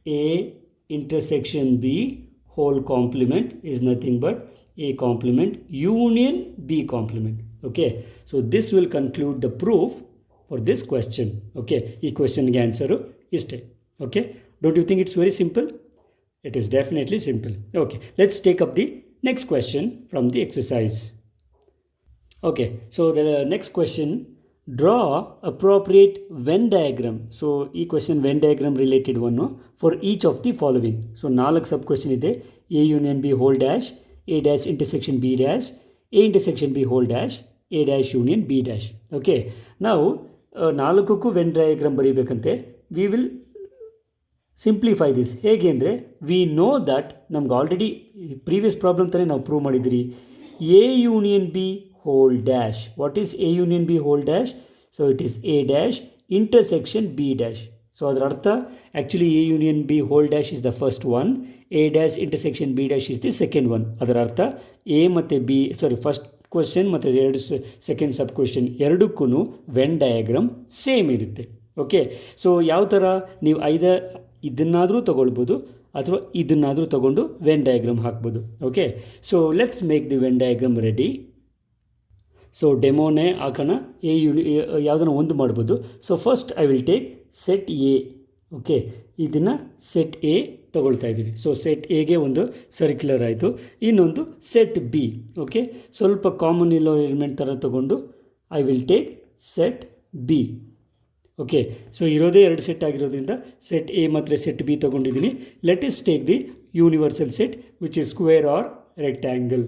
A intersection B whole complement is nothing but A complement union B complement. Okay, so this will conclude the proof for this question. Okay, ಈ ಕ್ವೆಶ್ಚನ್ಗೆ answer ಇಷ್ಟೇ. Okay, don't you think it's very simple? It is definitely simple. Okay, let's take up the next question from the exercise. Okay, so the next question, draw appropriate Venn diagram. So ಈ question when diagram related one for each of the following. So 4 sub question ಇದೆ. A union B whole dash, A dash intersection B dash, A intersection B whole dash, A dash union B dash. Okay, ನಾವು 4ಕ್ಕೂ Venn diagram ಬರೀಬೇಕಂತೆ. We will simplify this. ಹೇಗೆ ಅಂದರೆ, we know that ನಮ್ಗೆ already previous problem ತಾನೇ ನಾವು prove ಮಾಡಿದ್ದೀರಿ. A union B whole dash. What is A union B whole dash? So it is A dash intersection B dash. So ಅದರ ಅರ್ಥ actually A union B whole dash is the first one, A dash intersection B dash is the second one. ಅದರ ಅರ್ಥ A ಮತ್ತು B, first question ಮತ್ತು second sub question ಎರಡಕ್ಕೂ Venn diagram same ಇರುತ್ತೆ. Okay, so ಯಾವ ಥರ ನೀವು ಇದನ್ನಾದರೂ ತೊಗೊಳ್ಬೋದು ಅಥವಾ ಇದನ್ನಾದರೂ ತೊಗೊಂಡು ವೆನ್ ಡಯಾಗ್ರಾಮ್ ಹಾಕ್ಬೋದು. Okay, so let's make the Venn diagram ready. So ಡೆಮೋನೇ ಹಾಕೋಣ. ಯಾವುದನ್ನು ಒಂದು ಮಾಡ್ಬೋದು. So first I will take set A. Okay, ಇದನ್ನು ಸೆಟ್ ಎ ತೊಗೊಳ್ತಾ ಇದ್ದೀನಿ. ಸೊ ಸೆಟ್ ಎಗೆ ಒಂದು ಸರ್ಕ್ಯುಲರ್ ಆಯಿತು. ಇನ್ನೊಂದು ಸೆಟ್ ಬಿ. ಓಕೆ, ಸ್ವಲ್ಪ ಕಾಮನ್ ಇಲ್ಲೋ ಎಲಿಮೆಂಟ್ ಥರ ತೊಗೊಂಡು I will take set B. Okay, so ಇರೋದೇ 2 ಸೆಟ್ ಆಗಿರೋದ್ರಿಂದ ಸೆಟ್ ಎ ಮತ್ತು ಸೆಟ್ ಬಿ ತೊಗೊಂಡಿದ್ದೀನಿ. Let us take the universal set which is square or rectangle.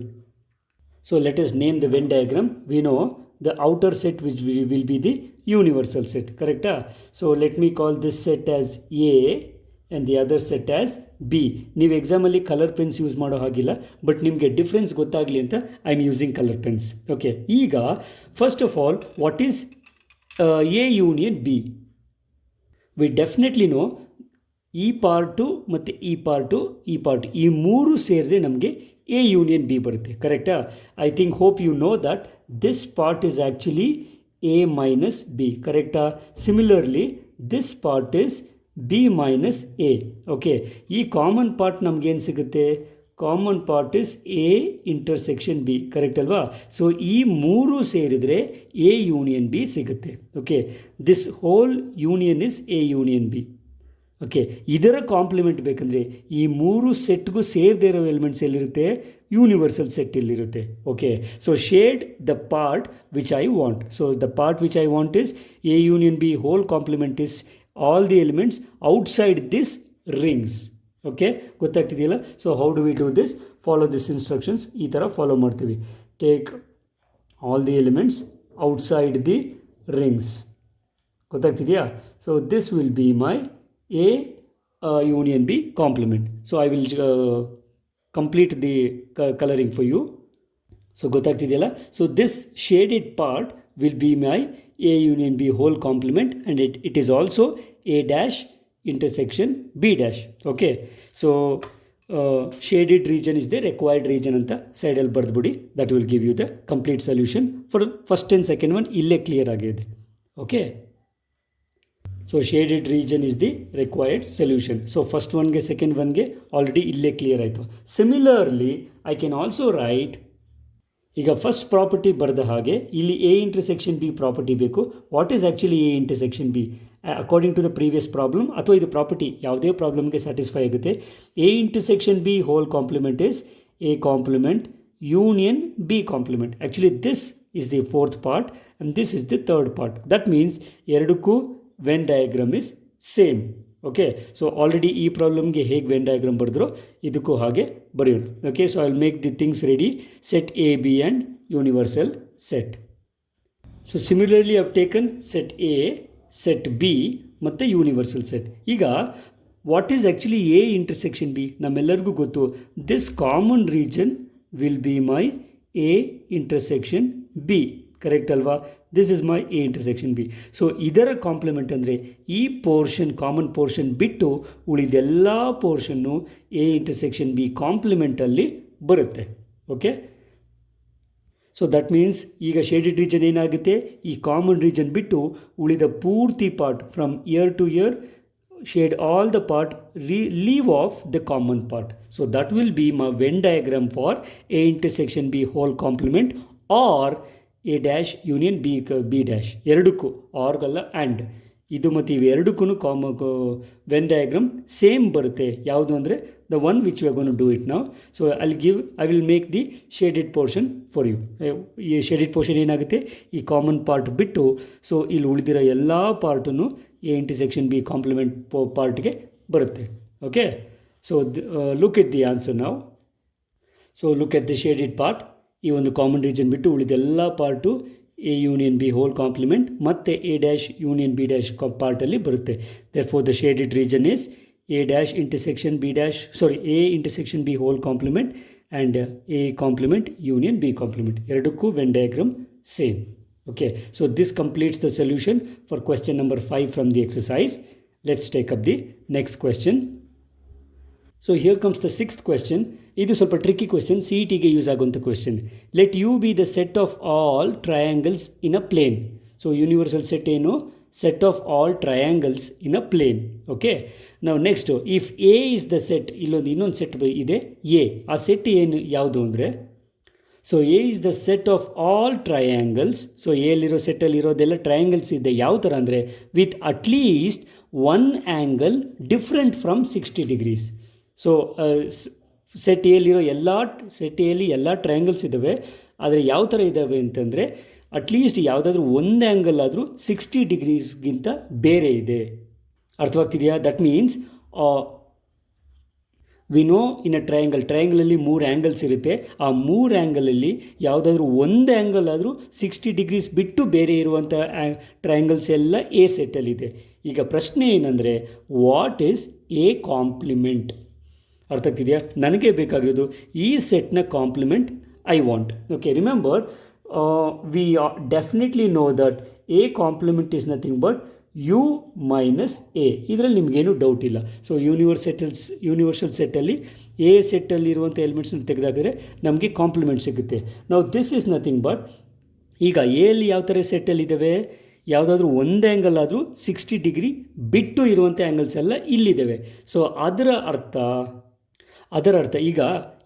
So let us name the Venn diagram. We know the outer set which will be the universal set, correct? So let me call this set as A and the other set as B. ನೀವು ಎಕ್ಸಾಮಲ್ಲಿ colour pens use ಮಾಡೋ ಹಾಗಿಲ್ಲ, but ನಿಮಗೆ difference ಗೊತ್ತಾಗಲಿ ಅಂತ I am using colour pens. Okay, ಈಗ first of all what is A union B? We definitely know ಈ part ಮತ್ತು ಈ ಪಾರ್ಟು ಈ ಮೂರು ಸೇರಿದ್ರೆ ನಮಗೆ A union B ಬರುತ್ತೆ, ಕರೆಕ್ಟಾ? I think hope you know that this part is actually A minus B, ಕರೆಕ್ಟಾ? Similarly this part is B minus A. Okay, ಈ ಕಾಮನ್ ಪಾರ್ಟ್ ನಮಗೇನು ಸಿಗುತ್ತೆ? Common part is A intersection B, correct ಅಲ್ವಾ? So ಈ ಮೂರು ಸೇರಿದರೆ A union B ಸಿಗುತ್ತೆ. Okay, this whole union is A union B. Okay, ಇದರ ಕಾಂಪ್ಲಿಮೆಂಟ್ ಬೇಕಂದರೆ ಈ ಮೂರು ಸೆಟ್ಗೂ ಸೇರದೇ ಇರೋ ಎಲಿಮೆಂಟ್ಸ್ ಎಲ್ಲಿರುತ್ತೆ? ಯೂನಿವರ್ಸಲ್ ಸೆಟ್ ಇಲ್ಲಿರುತ್ತೆ. Okay, so shade the part which I want. So the part which I want is A union B whole complement is all the elements outside this rings. Okay, ಗೊತ್ತಾಗ್ತಿದೆಯಲ್ಲ? So how do we do this? Follow this instructions. ಈ ಥರ follow ಮಾಡ್ತೀವಿ. Take all the elements outside the rings. ಗೊತ್ತಾಗ್ತಿದೆಯಾ? So this will be my A union B complement. So I will complete the coloring for you. So ಗೊತ್ತಾಗ್ತಿದೆಯಲ್ಲ? So this shaded part will be my A union B whole complement and it is also A dash intersection B dash. Okay, so shaded region is the required region ಅಂತ ಸೈಡಲ್ಲಿ ಬರೆದ್ಬಿಡಿ. That will give you the complete solution for first and second one. ಇಲ್ಲೇ clear ಆಗಿದೆ. Okay, so shaded region is the required solution. So first ಒನ್ಗೆ second ಒನ್ಗೆ already ಇಲ್ಲೇ clear ಆಯಿತು. Similarly I can also write, ಈಗ first property ಬರೆದ ಹಾಗೆ ಇಲ್ಲಿ A ಇಂಟರ್ಸೆಕ್ಷನ್ B ಪ್ರಾಪರ್ಟಿ ಬೇಕು. What is actually A intersection B according to the previous problem? ಅಥವಾ ಇದು ಪ್ರಾಪರ್ಟಿ ಯಾವುದೇ ಪ್ರಾಬ್ಲಮ್ಗೆ ಸ್ಯಾಟಿಸ್ಫೈ ಆಗುತ್ತೆ. A intersection B whole complement is A complement union B complement. Actually this is the fourth part and this is the third part. That means ಎರಡಕ್ಕೂ Venn diagram is same. Okay, so already ಈ ಪ್ರಾಬ್ಲಮ್ಗೆ ಹೇಗೆ Venn diagram ಬರೆದ್ರೋ ಇದಕ್ಕೂ ಹಾಗೆ ಬರೆಯೋಣ. Okay, so I will make the things ready. Set A B and universal set. So similarly I have taken set A, set B ಮತ್ತು universal set. ಈಗ what is actually A intersection B? ನಮ್ಮೆಲ್ಲರಿಗೂ ಗೊತ್ತು, this common region will be my A intersection B. Correct ಅಲ್ವಾ? This is my A intersection B. So ಇದರ complement ಅಂದರೆ ಈ portion, common portion ಬಿಟ್ಟು ಉಳಿದೆಲ್ಲ ಪೋರ್ಷನ್ನು ಎ ಇಂಟರ್ಸೆಕ್ಷನ್ ಬಿ ಕಾಂಪ್ಲಿಮೆಂಟಲ್ಲಿ ಬರುತ್ತೆ. ಓಕೆ, ಸೊ ದಟ್ ಮೀನ್ಸ್ ಈಗ ಶೇಡೆಡ್ ರೀಜನ್ ಏನಾಗುತ್ತೆ, ಈ ಕಾಮನ್ ರೀಜನ್ ಬಿಟ್ಟು ಉಳಿದ ಪೂರ್ತಿ part from here to here shade all the part, leave off the common part. So that will be my Venn diagram for A intersection B whole complement or A dash union B dash. ಎರಡಕ್ಕೂ ಆರ್ಗಲ್ಲ and ಇದು ಮತ್ತು ಇವು ಎರಡಕ್ಕೂ Venn diagram same ಬರುತ್ತೆ. ಯಾವುದು ಅಂದರೆ the one which we are going to do it ನಾವು. So I will make the shaded portion for you. ಈ ಶೇಡೆಡ್ ಪೋರ್ಷನ್ ಏನಾಗುತ್ತೆ, ಈ ಕಾಮನ್ ಪಾರ್ಟ್ ಬಿಟ್ಟು ಸೊ ಇಲ್ಲಿ ಉಳಿದಿರೋ ಎಲ್ಲ ಪಾರ್ಟನ್ನು ಎ ಇಂಟರ್ಸೆಕ್ಷನ್ ಬಿ ಕಾಂಪ್ಲಿಮೆಂಟ್ ಪಾರ್ಟ್ಗೆ ಬರುತ್ತೆ. Okay, so look at the answer ನಾವು. So look at the shaded part. ಈ ಒಂದು ಕಾಮನ್ ರೀಜನ್ ಬಿಟ್ಟು ಉಳಿದೆಲ್ಲ part A union B whole complement ಮತ್ತು A dash union B dash ಪಾರ್ಟಲ್ಲಿ ಬರುತ್ತೆ. Therefore the shaded region is A dash intersection B dash A intersection B whole complement and A complement union B complement. ಎರಡಕ್ಕೂ Venn diagram same. Okay, so this completes the solution for question number 5 from the exercise. Let's take up the next question. So here comes the sixth question. Idu ಸ್ವಲ್ಪ tricky question, CET ಗೆ use ಆಗುವಂಥ question. Let U be the set of all triangles in a plane. So universal set ಏನು, set of all triangles in a plane. Okay, now next, if A is the set, ಇನ್ನೊಂದು set ಇದೆ A, ಆ set ಏನು ಯಾವುದು ಅಂದರೆ, so A is the set of all triangles. So ಎಲ್ಲಿರೋ ಸೆಟ್ಟಲ್ಲಿರೋದೆಲ್ಲ triangles ಇದೆ. ಯಾವ ಥರ ಅಂದರೆ with at least one angle different from 60 degrees. So set ಎಲ್ಲಿರೋ ಸೆಟ್ ಎಲ್ಲಿ ಎಲ್ಲ ಟ್ರಯಾಂಗಲ್ಸ್ ಇದ್ದಾವೆ, ಆದರೆ ಯಾವ ಥರ ಇದ್ದಾವೆ ಅಂತಂದರೆ ಅಟ್ಲೀಸ್ಟ್ ಯಾವುದಾದ್ರೂ ಒಂದು ಆ್ಯಂಗಲ್ ಆದರೂ 60 ಡಿಗ್ರೀಸ್ಗಿಂತ ಬೇರೆ ಇದೆ. ಅರ್ಥವಾಗ್ತಿದೆಯಾ? That means we know in a ಟ್ರಯಾಂಗಲಲ್ಲಿ 3 ಆ್ಯಂಗಲ್ಸ್ ಇರುತ್ತೆ. ಆ 3 ಆ್ಯಂಗಲಲ್ಲಿ ಯಾವುದಾದ್ರೂ ಒಂದು ಆ್ಯಂಗಲ್ ಆದರೂ 60 ಡಿಗ್ರೀಸ್ ಬಿಟ್ಟು ಬೇರೆ ಇರುವಂಥ ಟ್ರಯಾಂಗಲ್ಸ್ ಎಲ್ಲ ಎ ಸೆಟ್ಟಲ್ಲಿದೆ. ಈಗ ಪ್ರಶ್ನೆ ಏನಂದರೆ ವಾಟ್ ಈಸ್ ಎ ಕಾಂಪ್ಲಿಮೆಂಟ್? ಅರ್ಥ ಆಗ್ತಿದೆಯಾ? ನನಗೆ ಬೇಕಾಗಿರೋದು ಈ ಸೆಟ್ನ complement I want. Okay, remember we definitely know that A complement is nothing but U minus A. ಇದರಲ್ಲಿ ನಿಮಗೇನು ಡೌಟ್ ಇಲ್ಲ. ಸೊ ಯೂನಿವರ್ಸಲ್ ಸೆಟ್ಟಲ್ಲಿ ಎ ಸೆಟ್ಟಲ್ಲಿರುವಂಥ ಎಲಿಮೆಂಟ್ಸ್ನ ತೆಗೆದಾದರೆ ನಮಗೆ ಕಾಂಪ್ಲಿಮೆಂಟ್ ಸಿಗುತ್ತೆ. ನಾವು ದಿಸ್ ಈಸ್ ನಥಿಂಗ್ ಬಟ್, ಈಗ ಎಲ್ಲಿ ಯಾವ ಥರ ಸೆಟ್ಟಲ್ಲಿದ್ದಾವೆ, ಯಾವುದಾದ್ರೂ ಒಂದು ಆ್ಯಂಗಲ್ ಆದರೂ 60 ಡಿಗ್ರಿ ಬಿಟ್ಟು ಇರುವಂಥ ಆ್ಯಂಗಲ್ಸ್ ಎಲ್ಲ ಇಲ್ಲಿದ್ದಾವೆ. ಸೊ ಅದರ ಅರ್ಥ ಈಗ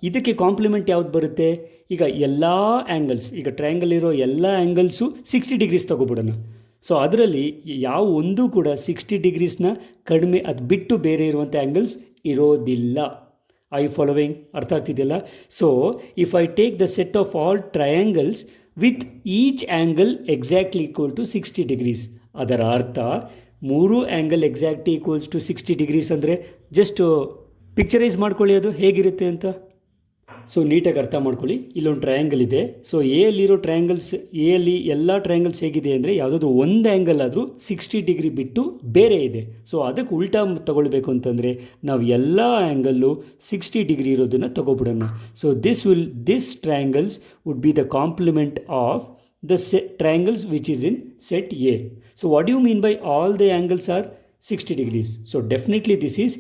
ಇದಕ್ಕೆ ಕಾಂಪ್ಲಿಮೆಂಟ್ ಯಾವ್ದು ಬರುತ್ತೆ? ಈಗ ಎಲ್ಲ ಆ್ಯಂಗಲ್ಸ್, ಈಗ ಟ್ರಯಾಂಗಲ್ ಇರೋ ಎಲ್ಲ ಆ್ಯಂಗಲ್ಸು 60 ಡಿಗ್ರೀಸ್ ತೊಗೊಬಿಡೋಣ. ಸೊ ಅದರಲ್ಲಿ ಯಾವ ಒಂದೂ ಕೂಡ 60 ಡಿಗ್ರೀಸ್ನ ಕಡಿಮೆ ಅದು ಬಿಟ್ಟು ಬೇರೆ ಇರುವಂಥ ಆ್ಯಂಗಲ್ಸ್ ಇರೋದಿಲ್ಲ. I following? ಅರ್ಥ ಆಗ್ತಿದೆಯಲ್ಲ? So if I take the set of all triangles with each angle exactly equal to 60 degrees, ಅದರ ಅರ್ಥ 3 angle exactly equals to 60 degrees ಅಂದರೆ ಜಸ್ಟ್ ಪಿಕ್ಚರೈಸ್ ಮಾಡ್ಕೊಳ್ಳಿ ಅದು ಹೇಗಿರುತ್ತೆ ಅಂತ. ಸೊ ನೀಟಾಗಿ ಅರ್ಥ ಮಾಡ್ಕೊಳ್ಳಿ. ಇಲ್ಲೊಂದು ಟ್ರಯಾಂಗಲ್ ಇದೆ. ಸೊ ಎಲ್ಲಿರೋ ಟ್ರಯಾಂಗಲ್ಸ್, ಎಲ್ಲಿ ಎಲ್ಲ ಟ್ರಯಾಂಗಲ್ಸ್ ಹೇಗಿದೆ ಅಂದರೆ ಯಾವುದಾದ್ರೂ ಒಂದು ಆ್ಯಂಗಲ್ ಆದರೂ 60 ಡಿಗ್ರಿ ಬಿಟ್ಟು ಬೇರೆ ಇದೆ. ಸೊ ಅದಕ್ಕೆ ಉಲ್ಟಾ ತಗೊಳ್ಬೇಕು ಅಂತಂದರೆ ನಾವು ಎಲ್ಲ ಆ್ಯಂಗಲ್ಲು 60 ಡಿಗ್ರಿ ಇರೋದನ್ನು ತಗೊಬಿಡೋಣ. So this triangles would be the complement of the triangles which is in set A. So what you mean by all the angles are 60 degrees? So definitely this is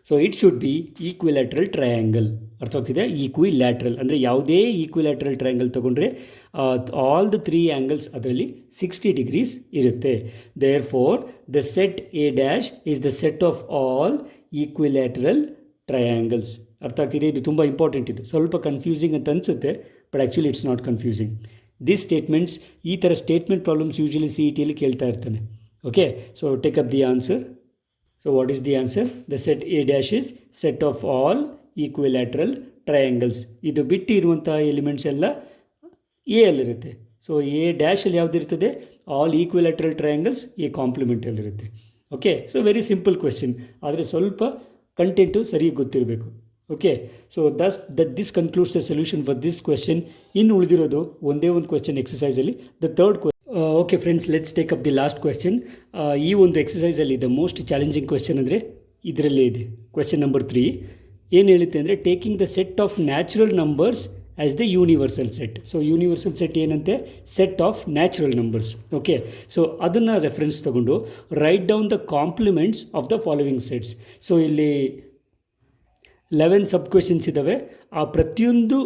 so it should be equilateral triangle. ಅರ್ಥವಾಗ್ತಿದೆ? Equilateral ಅಂದರೆ ಯಾವುದೇ equilateral triangle ತೊಗೊಂಡ್ರೆ all the 3 angles ಅದರಲ್ಲಿ 60 degrees ಇರುತ್ತೆ. Therefore the set A dash is the set of all equilateral triangles. ಅರ್ಥ ಆಗ್ತಿದೆ? ಇದು ತುಂಬ ಇಂಪಾರ್ಟೆಂಟ್. ಇದು ಸ್ವಲ್ಪ ಕನ್ಫ್ಯೂಸಿಂಗ್ ಅಂತ ಅನಿಸುತ್ತೆ, but actually it's not confusing. This statements, ಈ ಥರ ಸ್ಟೇಟ್ಮೆಂಟ್ ಪ್ರಾಬ್ಲಮ್ಸ್ ಯೂಶಲಿ CET ಕೇಳ್ತಾ ಇರ್ತಾನೆ. Okay, so take up the answer. So what is the answer? The set A dash is set of all equilateral triangles. ಇದು ಬಿಟ್ಟು ಇರುವಂಥ elements ಎಲ್ಲ A ಅಲ್ಲಿರುತ್ತೆ. So A ಡ್ಯಾಶಲ್ಲಿ ಯಾವುದಿರ್ತದೆ? ಆಲ್ ಈಕ್ವಿಲ್ಯಾಟ್ರಲ್ ಟ್ರಯಾಂಗಲ್ಸ್ ಎ ಕಾಂಪ್ಲಿಮೆಂಟಲ್ಲಿರುತ್ತೆ. Okay, so very simple question, ಆದರೆ ಸ್ವಲ್ಪ ಕಂಟೆಂಟು ಸರಿಯಾಗಿ ಗೊತ್ತಿರಬೇಕು. Okay, so this concludes the solution for this question. ಇನ್ನು ಉಳಿದಿರೋದು ಒಂದೇ ಒಂದು ಕ್ವೆಶ್ಚನ್ ಎಕ್ಸಸೈಸಲ್ಲಿ, the third question. Okay friends, let's take up the last question. ಈ ಒಂದು ಎಕ್ಸಸೈಸಲ್ಲಿ ದ ಮೋಸ್ಟ್ ಚಾಲೆಂಜಿಂಗ್ ಕ್ವೆಶ್ಚನ್ ಅಂದರೆ ಇದರಲ್ಲೇ ಇದೆ. ಕ್ವೆಶ್ಚನ್ ನಂಬರ್ 3 ಏನು ಹೇಳುತ್ತೆ ಅಂದರೆ, taking the set of natural numbers as the universal set. So universal set ಏನಂತೆ, set of natural numbers. Okay, so ಅದನ್ನು ರೆಫರೆನ್ಸ್ ತಗೊಂಡು write down the complements of the following sets. So ಇಲ್ಲಿ 11 ಸಬ್ questions ಇದ್ದಾವೆ. ಆ ಪ್ರತಿಯೊಂದು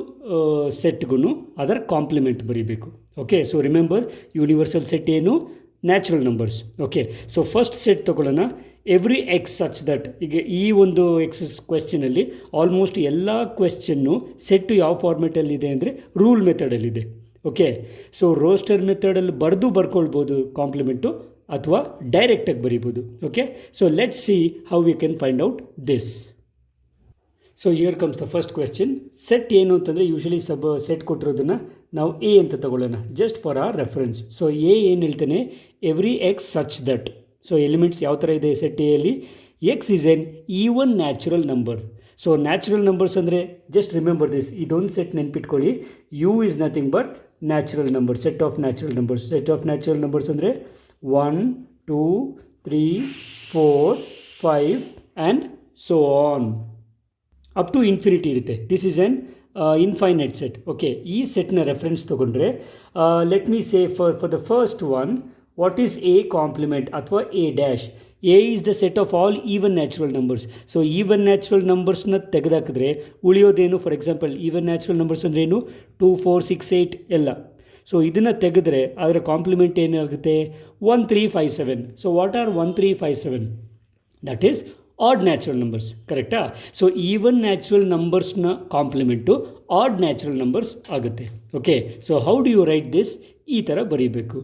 ಸೆಟ್ಗೂ ಅದರ ಕಾಂಪ್ಲಿಮೆಂಟ್ ಬರೀಬೇಕು. Okay, so remember, universal set ಏನು, natural numbers. Okay, so first set ತೊಗೊಳ್ಳೋಣ. Every X such that. ಈಗ ಈ ಒಂದು ಕ್ವೆಶ್ಚನಲ್ಲಿ ಆಲ್ಮೋಸ್ಟ್ ಎಲ್ಲ ಕ್ವೆಶ್ಚನ್ನು ಸೆಟ್ಟು ಯಾವ ಫಾರ್ಮೆಟಲ್ಲಿದೆ ಅಂದರೆ ರೂಲ್ ಮೆಥಡಲ್ಲಿದೆ. ಓಕೆ, ಸೊ ರೋಸ್ಟರ್ ಮೆಥಡಲ್ಲಿ ಬರ್ಕೊಳ್ಬೋದು ಕಾಂಪ್ಲಿಮೆಂಟು, ಅಥವಾ ಡೈರೆಕ್ಟಾಗಿ ಬರೀಬೋದು. Okay, so let's see how we can find out this. So here comes the first question. Set ಏನು ಅಂತಂದರೆ, ಯೂಶಲಿ ಸೆಟ್ ಕೊಟ್ಟಿರೋದನ್ನು ನಾವು ಎ ಅಂತ ತಗೊಳ್ಳೋಣ, just for our reference. So A ಏನು ಹೇಳ್ತಾನೆ, every X such that. So elements ಯಾವ ಥರ ಇದೆ ಸೆಟ್ ಎಯಲ್ಲಿ, x is an even natural number. So natural numbers ಅಂದರೆ ಜಸ್ಟ್ ರಿಮೆಂಬರ್ ದಿಸ್, ಇದೊಂದು ಸೆಟ್ ನೆನ್ಪಿಟ್ಕೊಳ್ಳಿ. U is nothing but natural number, set of natural numbers. Set of natural numbers ಅಂದರೆ 1 2 3 4 5 and so on up to infinity ಇರುತ್ತೆ. This is an infinite set. Okay, ಈ ಸೆಟ್ನ reference ತೊಗೊಂಡ್ರೆ, let me say for the first one, what is A complement ಅಥವಾ A dash. A is the set of all even natural numbers. So even natural ನಂಬರ್ಸ್ನ ತೆಗೆದಾಕಿದ್ರೆ ಉಳಿಯೋದೇನು, for example even natural numbers ಅಂದರೆ ಏನು, 2 4 6 8 ಎಲ್ಲ. So ಇದನ್ನು ತೆಗೆದ್ರೆ ಅದರ complement ಏನಾಗುತ್ತೆ, 1 3 5 7. So what are 1 3 5 7? That is odd natural numbers, ಕರೆಕ್ಟಾ? ಸೊ ಈವನ್ ನ್ಯಾಚುರಲ್ ನಂಬರ್ಸ್ನ ಕಾಂಪ್ಲಿಮೆಂಟು ಆಡ್ ನ್ಯಾಚುರಲ್ ನಂಬರ್ಸ್ ಆಗುತ್ತೆ. Okay, so how do you write this? ಈ ಥರ ಬರೀಬೇಕು.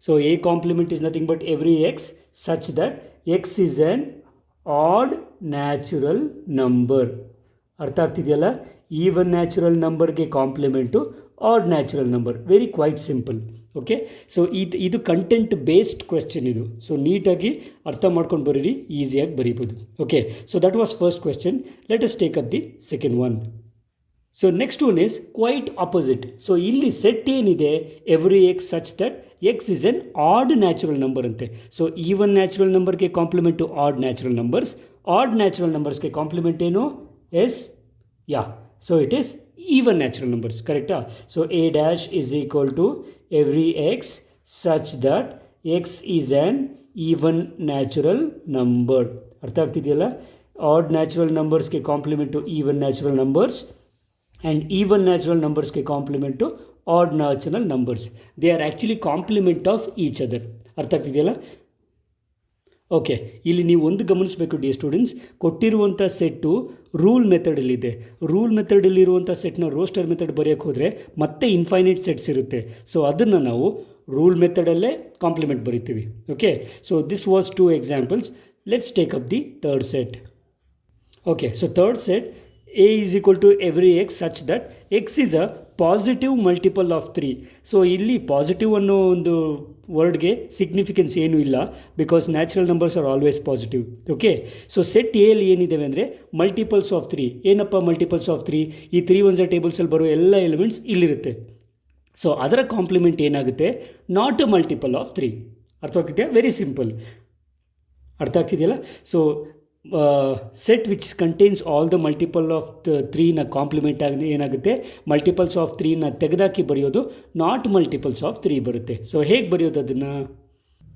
So A complement is nothing but every X such that X is an odd natural number. ಅರ್ಥ ಆಗ್ತಿದೆಯಲ್ಲ? Even natural ನಂಬರ್ಗೆ complement odd natural number. Very quite simple. Okay, so ಇದು content based question ಇದು. So ನೀಟಾಗಿ ಅರ್ಥ ಮಾಡ್ಕೊಂಡು ಬರೀರಿ, ಈಸಿಯಾಗಿ ಬರೀಬೋದು. Okay, so that was first question. Let us take up the second one. So next one is quite opposite. So ಇಲ್ಲಿ set ಏನಿದೆ, every X such that x is an odd natural number ಅಂತೆ. So even natural ನಂಬರ್ಗೆ complement odd natural numbers, odd natural ನಂಬರ್ಸ್ಗೆ complement ಏನು, yes, yeah. So it is even natural numbers, ಕರೆಕ್ಟಾ? So A dash is equal to every X such that X is an even natural number. ಅರ್ಥ ಆಗ್ತಿದೆಯಲ್ಲ? Odd natural ನಂಬರ್ಸ್ಗೆ complement even natural numbers, and even natural ನಂಬರ್ಸ್ಗೆ complement odd natural numbers. They are actually complement of each other. ಅರ್ಥ ಆಗ್ತಿದೆಯಲ್ಲ? Okay, ಇಲ್ಲಿ ನೀವು ಒಂದು ಗಮನಿಸಬೇಕು ಡಿ ಸ್ಟೂಡೆಂಟ್ಸ್, ಕೊಟ್ಟಿರುವಂಥ ಸೆಟ್ಟು ರೂಲ್ ಮೆಥಡಲ್ಲಿದೆ. ರೂಲ್ ಮೆಥಡಲ್ಲಿರುವಂಥ ಸೆಟ್ನ ರೋಸ್ಟರ್ ಮೆಥಡ್ ಬರೆಯೋಕ್ಕೆ ಹೋದರೆ ಮತ್ತೆ ಇನ್ಫೈನೈಟ್ ಸೆಟ್ಸ್ ಇರುತ್ತೆ. ಸೊ ಅದನ್ನು ನಾವು ರೂಲ್ ಮೆಥಡಲ್ಲೇ ಕಾಂಪ್ಲಿಮೆಂಟ್ ಬರಿತೀವಿ. Okay, so this was 2 examples. Let's take up the third set. Okay, so third set, A is equal to every X such that X is a positive multiple of 3. So ಇಲ್ಲಿ positive ಅನ್ನೋ ಒಂದು ವರ್ಡ್ಗೆ significance ಏನೂ ಇಲ್ಲ, because natural numbers are always positive. Okay, so set ಎಲ್ಲಿ ಏನಿದ್ದಾವೆ ಅಂದರೆ multiples of 3. ಏನಪ್ಪ ಮಲ್ಟಿಪಲ್ಸ್ ಆಫ್ 3? ಈ 3 1s ಟೇಬಲ್ಸಲ್ಲಿ ಬರೋ ಎಲ್ಲ ಎಲಿಮೆಂಟ್ಸ್ ಇಲ್ಲಿರುತ್ತೆ. ಸೊ ಅದರ ಕಾಂಪ್ಲಿಮೆಂಟ್ ಏನಾಗುತ್ತೆ, ನಾಟ್ ಎ ಮಲ್ಟಿಪಲ್ ಆಫ್ 3. ಅರ್ಥ ಆಗ್ತಿದೆಯಾ? Very simple. ಅರ್ಥ ಆಗ್ತಿದೆಯಲ್ಲ? So set which contains all the multiple of 3ನ ಕಾಂಪ್ಲಿಮೆಂಟ್ ಆಗಿ ಏನಾಗುತ್ತೆ, ಮಲ್ಟಿಪಲ್ಸ್ ಆಫ್ 3ನ ತೆಗೆದಾಕಿ ಬರೆಯೋದು ನಾಟ್ ಮಲ್ಟಿಪಲ್ಸ್ ಆಫ್ 3 ಬರುತ್ತೆ. ಸೊ ಹೇಗೆ ಬರೆಯೋದು ಅದನ್ನು?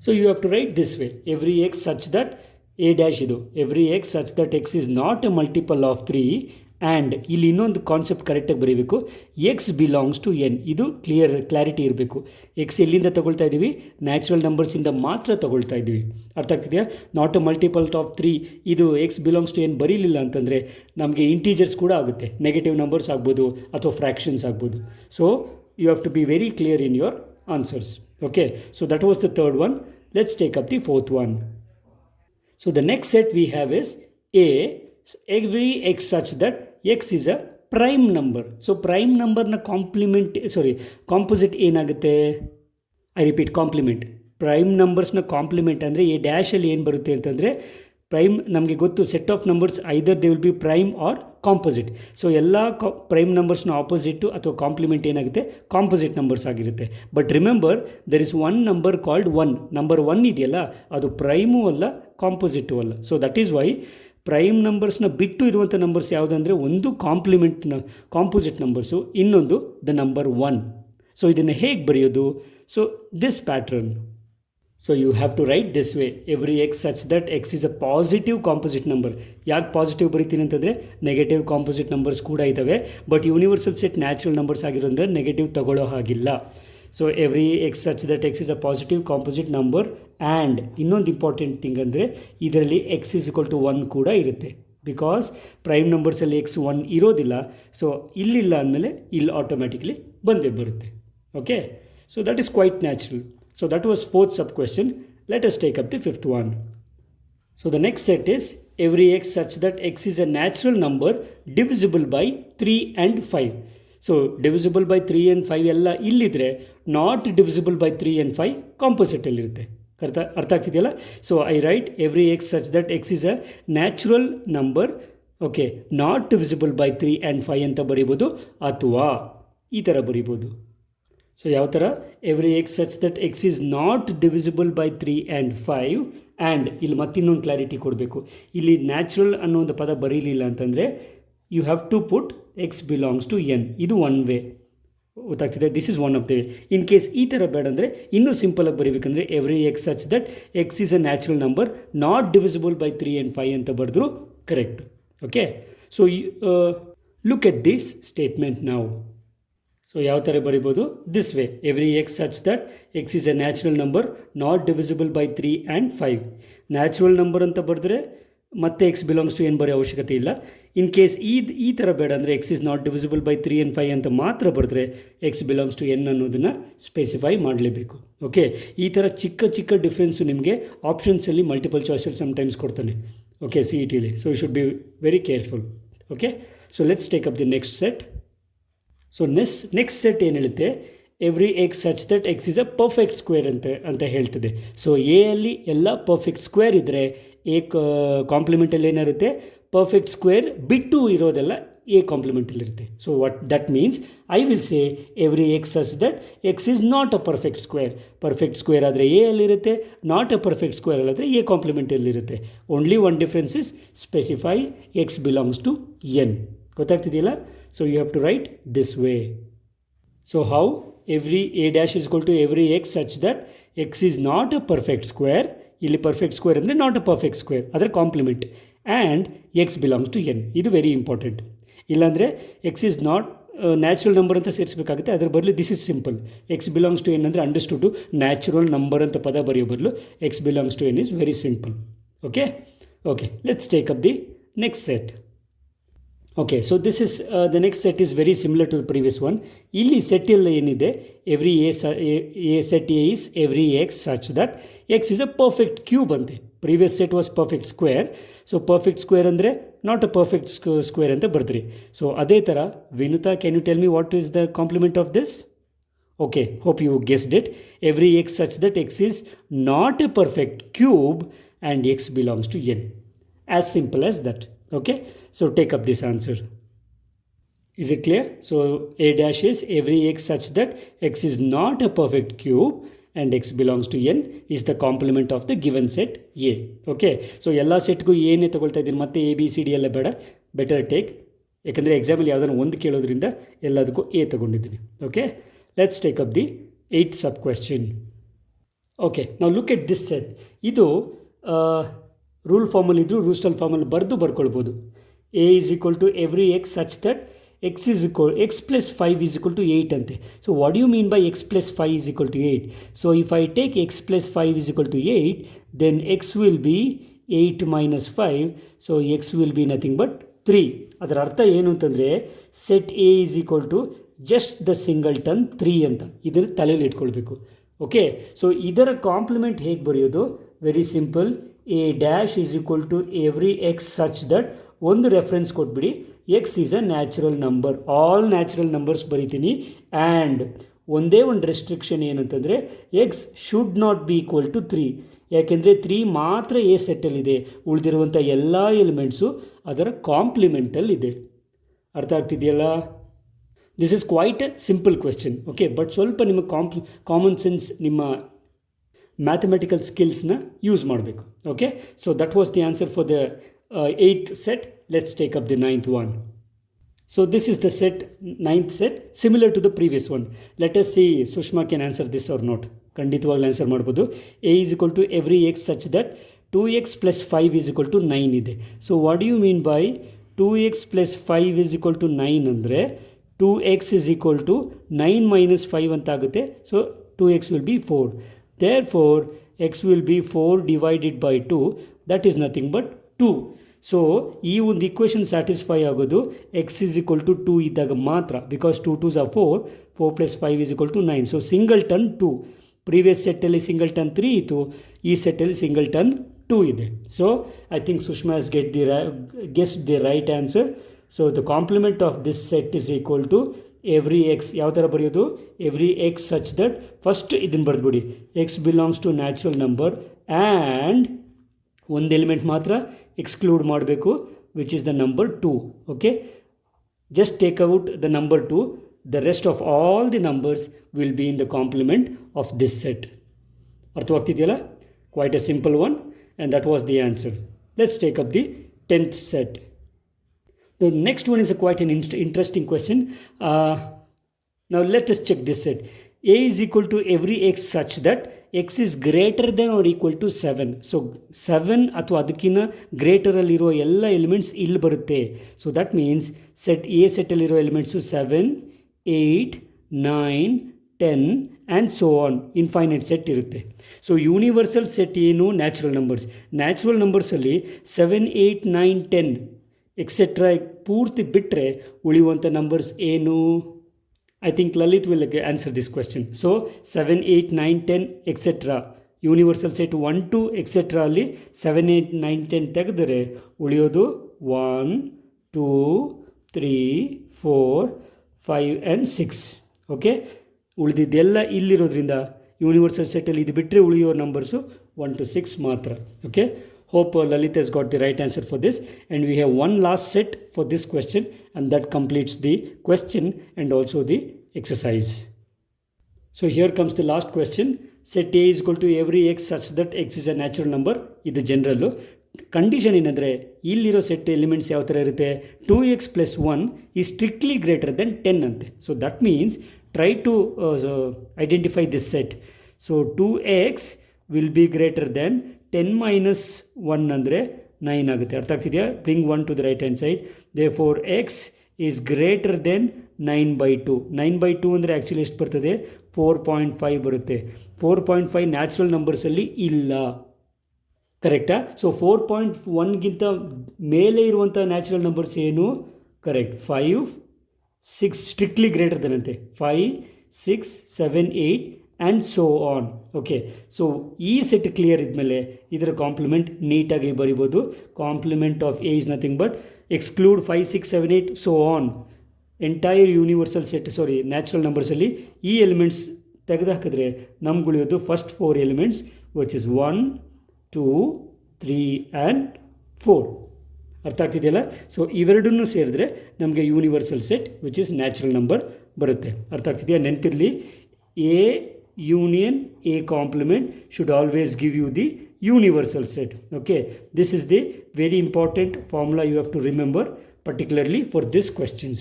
So you have to write this way, every X such that A dash, ಇದು every X such that X is not a multiple of 3. And ಇಲ್ಲಿ ಇನ್ನೊಂದು ಕಾನ್ಸೆಪ್ಟ್ ಕರೆಕ್ಟಾಗಿ ಬರೀಬೇಕು, ಎಕ್ಸ್ ಬಿಲಾಂಗ್ಸ್ ಟು ಎನ್. ಇದು ಕ್ಲಾರಿಟಿ ಇರಬೇಕು. ಎಕ್ಸ್ ಎಲ್ಲಿಂದ ತಗೊಳ್ತಾ ಇದ್ದೀವಿ, ನ್ಯಾಚುರಲ್ ನಂಬರ್ಸಿಂದ ಮಾತ್ರ ತಗೊಳ್ತಾ ಇದ್ದೀವಿ. ಅರ್ಥ ಆಗ್ತಿದೆಯಾ? Not a multiple of 3. ಇದು ಎಕ್ಸ್ ಬಿಲಾಂಗ್ಸ್ ಟು ಎನ್ ಬರೀಲಿಲ್ಲ ಅಂತಂದರೆ ನಮಗೆ ಇಂಟೀಜರ್ಸ್ ಕೂಡ ಆಗುತ್ತೆ, ನೆಗೆಟಿವ್ ನಂಬರ್ಸ್ ಆಗ್ಬೋದು ಅಥವಾ ಫ್ರ್ಯಾಕ್ಷನ್ಸ್ ಆಗ್ಬೋದು. So you have to be very clear in your answers. Okay, so that was the third one. Let's take up the fourth one. So the next set we have is A every X such that X is a prime number. So prime ನಂಬರ್ನ composite ಏನಾಗುತ್ತೆ, I repeat, complement. Prime ನಂಬರ್ಸ್ನ complement ಅಂದರೆ ಈ ಡ್ಯಾಶಲ್ಲಿ ಏನು ಬರುತ್ತೆ ಅಂತಂದರೆ, prime ನಮಗೆ ಗೊತ್ತು, set of numbers either they will be prime or composite. So ಎಲ್ಲ ಪ್ರೈಮ್ ನಂಬರ್ಸ್ನ ಆಪೋಸಿಟ್ಟು ಅಥವಾ ಕಾಂಪ್ಲಿಮೆಂಟ್ ಏನಾಗುತ್ತೆ, ಕಾಂಪೋಸಿಟ್ ನಂಬರ್ಸ್ ಆಗಿರುತ್ತೆ. But remember, there is one number called one. Number one ಇದೆಯಲ್ಲ, ಅದು ಪ್ರೈಮೂ ಅಲ್ಲ, ಕಾಂಪೋಸಿಟು ಅಲ್ಲ. So that is why prime ನಂಬರ್ಸ್ನ ಬಿಟ್ಟು ಇರುವಂಥ ನಂಬರ್ಸ್ ಯಾವುದಂದರೆ, ಒಂದು ಕಾಂಪೋಸಿಟ್ ನಂಬರ್ಸು, ಇನ್ನೊಂದು ದ ನಂಬರ್ ಒನ್. ಸೊ ಇದನ್ನು ಹೇಗೆ ಬರೆಯೋದು? So this pattern. So you have to write this way, every X such that x is a positive composite number. ಯಾಕೆ ಪಾಸಿಟಿವ್ ಬರೀತೀನಿ ಅಂತಂದರೆ, ನೆಗೆಟಿವ್ ಕಾಂಪೋಸಿಟ್ ನಂಬರ್ಸ್ ಕೂಡ ಇದ್ದಾವೆ, but universal set natural numbers ಆಗಿರೋದ್ರೆ negative ತಗೊಳ್ಳೋ ಹಾಗಿಲ್ಲ. So every X such that x is a positive composite number. And ಇನ್ನೊಂದು important thing ಅಂದರೆ, ಇದರಲ್ಲಿ ಎಕ್ಸ್ ಇಸ್ ಈಕ್ವಲ್ ಟು 1 ಕೂಡ ಇರುತ್ತೆ. ಬಿಕಾಸ್ ಪ್ರೈಮ್ ನಂಬರ್ಸಲ್ಲಿ ಎಕ್ಸ್ 1 ಇರೋದಿಲ್ಲ. ಸೊ ಇಲ್ಲಿಲ್ಲ ಅಂದಮೇಲೆ ಇಲ್ಲಿ ಆಟೋಮ್ಯಾಟಿಕ್ಲಿ ಬಂದೇ ಬರುತ್ತೆ. Okay, so that is quite natural. So that was fourth sub question. Let us take up the fifth one. So the next set is every x such that x is a natural number divisible by 3 and 5. So divisible by 3 and 5 ಎಲ್ಲ ಇಲ್ಲಿದ್ರೆ, not divisible by 3 and 5 composite ಅಲ್ಲಿರುತ್ತೆ. ಅರ್ಥ ಆಗ್ತಿದೆಯಲ್ಲ? So I write every X such that x is a natural number, okay, not divisible by 3 and 5 ಅಂತ ಬರೀಬೋದು, ಅಥವಾ ಈ ಥರ ಬರೀಬೋದು. So ಯಾವ ಥರ? Every X such that X is not divisible by 3 and 5. And ಇಲ್ಲಿ ಮತ್ತಿನ್ನೊಂದು ಕ್ಲಾರಿಟಿ ಕೊಡಬೇಕು. ಇಲ್ಲಿ ನ್ಯಾಚುರಲ್ ಅನ್ನೋ ಒಂದು ಪದ ಬರೀಲಿಲ್ಲ ಅಂತಂದರೆ, you have to put x belongs to N. ಇದು ಒನ್ ವೇ, ಗೊತ್ತಾಗ್ತಿದೆ? This is one of the way. In case ಈ ಥರ ಬೇಡ ಅಂದರೆ ಇನ್ನೂ ಸಿಂಪಲಾಗಿ ಬರೀಬೇಕಂದ್ರೆ, every X such that X is a natural number not divisible by 3 and 5 ಅಂತ ಬರೆದ್ರು correct. Okay, so look at this statement ನಾವು. ಸೊ ಯಾವ ಥರ ಬರಿಬೋದು? This way, every X such that X is a natural number not divisible by 3 and 5. Natural number ಅಂತ ಬರೆದ್ರೆ ಮತ್ತೆ X belongs to ಏನು ಬರೋ ಅವಶ್ಯಕತೆ ಇಲ್ಲ. ಇನ್ ಕೇಸ್ ಈ ಥರ ಬೇಡ ಅಂದರೆ, x is not divisible by 3 and 5 ಅಂತ ಮಾತ್ರ ಬರೆದ್ರೆ ಎಕ್ಸ್ ಬಿಲಾಂಗ್ಸ್ ಟು ಎನ್ ಅನ್ನೋದನ್ನು ಸ್ಪೆಸಿಫೈ ಮಾಡಲೇಬೇಕು. ಓಕೆ, ಈ ಥರ ಚಿಕ್ಕ ಚಿಕ್ಕ ಡಿಫ್ರೆನ್ಸು ನಿಮಗೆ ಆಪ್ಷನ್ಸಲ್ಲಿ ಮಲ್ಟಿಪಲ್ ಚಾಯ್ಸಲ್ಲಿ ಸಮ್ಟೈಮ್ಸ್ ಕೊಡ್ತಾನೆ. ಓಕೆ, ಸಿ ಇ ಟಿಲಿ. So you should be very careful. Okay, so let's take up the next set. So next set ಏನು ಹೇಳುತ್ತೆ, every X such that x is a perfect square ಅಂತ ಹೇಳ್ತದೆ. So A ಅಲ್ಲಿ ಎಲ್ಲ perfect square ಇದ್ದರೆ, A ಕಾಂಪ್ಲಿಮೆಂಟಲ್ಲಿ ಏನಿರುತ್ತೆ, perfect square ಬಿಟ್ಟು ಇರೋದೆಲ್ಲ ಎ ಕಾಂಪ್ಲಿಮೆಂಟಲ್ಲಿರುತ್ತೆ. So what that means, I will say every X such that X is not a perfect square. Perfect square ಆದರೆ ಎ ಅಲ್ಲಿರುತ್ತೆ, ನಾಟ್ ಅ ಪರ್ಫೆಕ್ಟ್ ಸ್ಕ್ವೇರ್ ಅಲ್ಲಾದರೆ ಎ ಕಾಂಪ್ಲಿಮೆಂಟಲ್ಲಿರುತ್ತೆ. Only one difference is specify x belongs to N. ಗೊತ್ತಾಗ್ತಿದೆಯಲ್ಲ? So you have to write this way. So how? Every a dash is equal to every x such that x is not a perfect square. ಇಲ್ಲಿ perfect square ಅಂದರೆ not a perfect square, ಅದರ complement. And x belongs to n. ಇದು very important. ಇಲ್ಲಾಂದರೆ x is not natural number ಅಂತ ಸೇರಿಸಬೇಕಾಗುತ್ತೆ. ಅದರ ಬದಲು this is simple, X belongs to N ಅಂದರೆ ಅಂಡರ್ಸ್ಟುಡು ನ್ಯಾಚುರಲ್ ನಂಬರ್ ಅಂತ ಪದ ಬರೆಯೋ ಬದಲು X belongs to N is very simple. Okay, let's take up the next set. Okay, so this is the next set is very similar to the previous one. ಇಲ್ಲಿ set ಎಲ್ಲ ಏನಿದೆ, every A set A is every X such that x is a perfect cube ಅಂತೆ. Previous set was perfect square. So perfect square ಅಂದರೆ not a perfect square ಅಂತ ಬರ್ದ್ರಿ. So ಅದೇ ಥರ, Vinuta, can you tell me what is the complement of this? Okay, hope you guessed it. Every X such that X is not a perfect cube and x belongs to N. As simple as that. Okay, so take up this answer. Is it clear? So a dash is every x such that x is not a perfect cube and x belongs to n is the complement of the given set A. Okay, so ಎಲ್ಲ ಸೆಟ್ಗೂ ಏನೇ ತಗೊಳ್ತಾ ಇದ್ದೀನಿ, ಮತ್ತೆ A B C D ಎಲ್ಲ ಬೇಡ, better take. ಯಾಕಂದರೆ ಎಕ್ಸಾಮಲ್ಲಿ ಯಾವುದನ್ನು ಒಂದು ಕೇಳೋದ್ರಿಂದ ಎಲ್ಲದಕ್ಕೂ ಎ ತಗೊಂಡಿದ್ದೀನಿ. Okay, let's take up the 8th sub question. Okay, ನಾವು ಲುಕ್ ಎಟ್ ದಿಸ್ ಸೆಟ್. ಇದು ರೂಲ್ ಫಾರ್ಮಲ್ಲಿ ಇದ್ದರೂ ರೂಸ್ಟಲ್ ಫಾರ್ಮಲ್ಲಿ ಬರ್ಕೊಳ್ಬೋದು. A is equal to every X such that x plus 5 is equal to 8 ಅಂತೆ. So what you mean by x plus 5 is equal to 8? So if I take x plus 5 is equal to 8, then x will be 8 minus 5. So x will be nothing but 3. ಅದರ ಅರ್ಥ ಏನು ಅಂತಂದರೆ, set A is equal to just the singleton 3 ಅಂತ. ಇದನ್ನು ತಲೆಯಲ್ಲಿ ಇಟ್ಕೊಳ್ಬೇಕು. Okay, so ಇದರ complement ಹೇಗೆ ಬರೆಯೋದು? Very simple. A dash is equal to every X such that, ಒಂದು ರೆಫರೆನ್ಸ್ ಕೊಟ್ಬಿಡಿ, x is a natural number. All natural numbers ಬರೀತೀನಿ. ಆ್ಯಂಡ್ ಒಂದೇ ಒಂದು ರೆಸ್ಟ್ರಿಕ್ಷನ್ ಏನಂತಂದರೆ x should not be equal to 3. ಯಾಕೆಂದರೆ 3 ಮಾತ್ರ ಎ ಸೆಟ್ಟಲ್ಲಿದೆ, ಉಳಿದಿರುವಂಥ ಎಲ್ಲ ಎಲಿಮೆಂಟ್ಸು ಅದರ ಕಾಂಪ್ಲಿಮೆಂಟಲ್ಲಿದೆ. ಅರ್ಥ ಆಗ್ತಿದೆಯಲ್ಲ? This is quite a simple question. Okay, but ಸ್ವಲ್ಪ ನಿಮ್ಮ ಕಾಮನ್ ಸೆನ್ಸ್, ನಿಮ್ಮ ಮ್ಯಾಥಮೆಟಿಕಲ್ ಸ್ಕಿಲ್ಸ್ನ ಯೂಸ್ ಮಾಡಬೇಕು. Okay, so that was the answer for the 8th set. Let's take up the 9th one. So this is the set, 9th set, similar to the previous one. Let us see Sushma can answer this or not. ಖಂಡಿತವಾಗ್ಲೂ answer ಮಾಡ್ಬೋದು. a is equal to every x such that 2x plus 5 is equal to 9 ಇದೆ. So what do you mean by 2x plus 5 is equal to 9 ಅಂದರೆ 2x is equal to 9 minus 5 ಅಂತ ಆಗುತ್ತೆ. So 2x will be 4. Therefore x will be 4 divided by 2. That is nothing but 2. So ಈ ಒಂದು equation satisfy ಆಗೋದು X is equal to 2 ಇದ್ದಾಗ ಮಾತ್ರ, because 2 2s are 4, 4 plus 5 is equal to 9. So singleton 2. Previous ಸೆಟ್ಟಲ್ಲಿ singleton 3 ಇತ್ತು, ಈ ಸೆಟ್ಟಲ್ಲಿ singleton 2 ಇದೆ. So I think Sushma has guessed the right answer. So the complement of this set is equal to every x. ಯಾವ ಥರ ಬರೆಯೋದು? Every X such that, first ಇದನ್ನು ಬರೆದ್ಬಿಡಿ, x belongs to natural number and ಒಂದು element ಮಾತ್ರ exclude ಮಾಡಬೇಕು, which is the number 2. Okay, just take out the number 2. The rest of all the numbers will be in the complement of this set. ಅರ್ಥವಾಗ್ತಿದೆಯಲ್ಲ? Quite a simple one, and that was the answer. Let's take up the 10th set. The next one is quite an interesting question. Now let us check this set. A is equal to every x such that x is greater than or equal to 7. So 7 ಅಥವಾ ಅದಕ್ಕಿಂತ ಗ್ರೇಟರಲ್ಲಿರೋ ಎಲ್ಲ elements ಇಲ್ಲಿ ಬರುತ್ತೆ. So that means set A ಸೆಟ್ಟಲ್ಲಿರೋ elements 7, 8, 9, 10 and so on, infinite set ಇರುತ್ತೆ. So universal set ಏನು? Natural numbers. Natural ನಂಬರ್ಸಲ್ಲಿ 7, 8, 9, 10 etcetera ಪೂರ್ತಿ ಬಿಟ್ಟರೆ ಉಳಿಯುವಂಥ ನಂಬರ್ಸ್ ಏನು? I think Lalit will answer this question. So 7, 8, 9, 10 etc. Universal set 1 2 etcetera ಅಲ್ಲಿ 7, 8, 9, 10 ತೆಗೆದರೆ ಉಳಿಯೋದು 1, 2, 3, 4, 5 ಆ್ಯಂಡ್ 6. ಓಕೆ, ಉಳಿದಿದ್ದೆಲ್ಲ ಇಲ್ಲಿರೋದ್ರಿಂದ ಯೂನಿವರ್ಸಲ್ ಸೆಟ್ಟಲ್ಲಿ ಇದು ಬಿಟ್ಟರೆ ಉಳಿಯೋ ನಂಬರ್ಸು 1 to 6 ಮಾತ್ರ. Okay, hope Lalit has got the right answer for this, and we have one last set for this question, and that completes the question and also the exercise. So here comes the last question. Set A is equal to every x such that x is a natural number. ಇದು ಜನರಲ್ಲು. Condition ಏನಂದರೆ ಇಲ್ಲಿರೋ set elements ಯಾವ ಥರ ಇರುತ್ತೆ? 2x plus 1 is strictly greater than 10 ಅಂತೆ. So that means try to identify this set. So 2x will be greater than 10 minus 1 ಅಂದರೆ 9 ಆಗುತ್ತೆ. ಅರ್ಥ ಆಗ್ತಿದೆಯಾ? Bring 1 to the right hand side. Therefore x is greater than 9/2. 9/2 ಅಂದರೆ actually ಎಷ್ಟು ಬರ್ತದೆ? 4.5 ಬರುತ್ತೆ. 4.5 natural ನಂಬರ್ಸಲ್ಲಿ ಇಲ್ಲ, ಕರೆಕ್ಟಾ? ಸೊ 4.1ಗಿಂತ ಮೇಲೆ ಇರುವಂಥ ನ್ಯಾಚುರಲ್ ನಂಬರ್ಸ್ ಏನು? ಕರೆಕ್ಟ್, 5, 6 ಸ್ಟ್ರಿಕ್ಟ್ಲಿ ಗ್ರೇಟರ್ ದೆನ್ ಅಂತೆ. 5, 6, 7, 8 and so on. Okay, so ಈ ಸೆಟ್ ಕ್ಲಿಯರ್ ಇದ್ಮೇಲೆ ಇದರ ಕಾಂಪ್ಲಿಮೆಂಟ್ ನೀಟಾಗಿ ಬರಿಬೋದು. Complement of A is nothing but exclude 5, 6, 7, 8 so on. Entire universal set, natural ನಂಬರ್ಸಲ್ಲಿ ಈ ಎಲಿಮೆಂಟ್ಸ್ ತೆಗೆದುಹಾಕಿದ್ರೆ ನಮ್ಗೆ ಉಳಿಯೋದು first 4 elements, which is 1, 2, 3 and 4. ಅರ್ಥ ಆಗ್ತಿದೆಯಲ್ಲ? ಸೊ ಇವೆರಡನ್ನೂ ಸೇರಿದ್ರೆ ನಮಗೆ universal set which is natural number ಬರುತ್ತೆ. ಅರ್ಥ ಆಗ್ತಿದೆಯಾ? ನೆನಪಿರಲಿ, A union A complement should always give you the universal set. Okay, this is the very important formula you have to remember, particularly for these questions,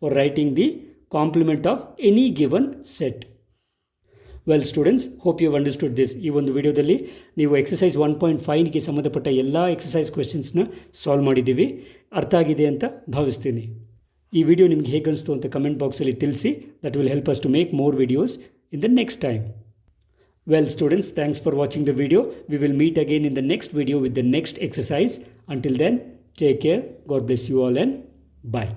for writing the complement of any given set. Well students, hope you have understood this. ಈ ಒಂದು ವಿಡಿಯೋದಲ್ಲಿ ನೀವು exercise 1.5ಗೆ ಸಂಬಂಧಪಟ್ಟ ಎಲ್ಲ exercise ಕ್ವೆಶ್ಚನ್ಸ್ನ solve ಮಾಡಿದ್ದೀವಿ. ಅರ್ಥ ಆಗಿದೆ ಅಂತ ಭಾವಿಸ್ತೀನಿ. ಈ ವಿಡಿಯೋ ನಿಮ್ಗೆ ಹೇಗೆ ಅನಿಸ್ತು ಅಂತ ಕಮೆಂಟ್ ಬಾಕ್ಸಲ್ಲಿ ತಿಳಿಸಿ. That will help us to make more videos in the next time. Well students, thanks for watching the video. We will meet again in the next video with the next exercise. Until then, take care. God bless you all and bye.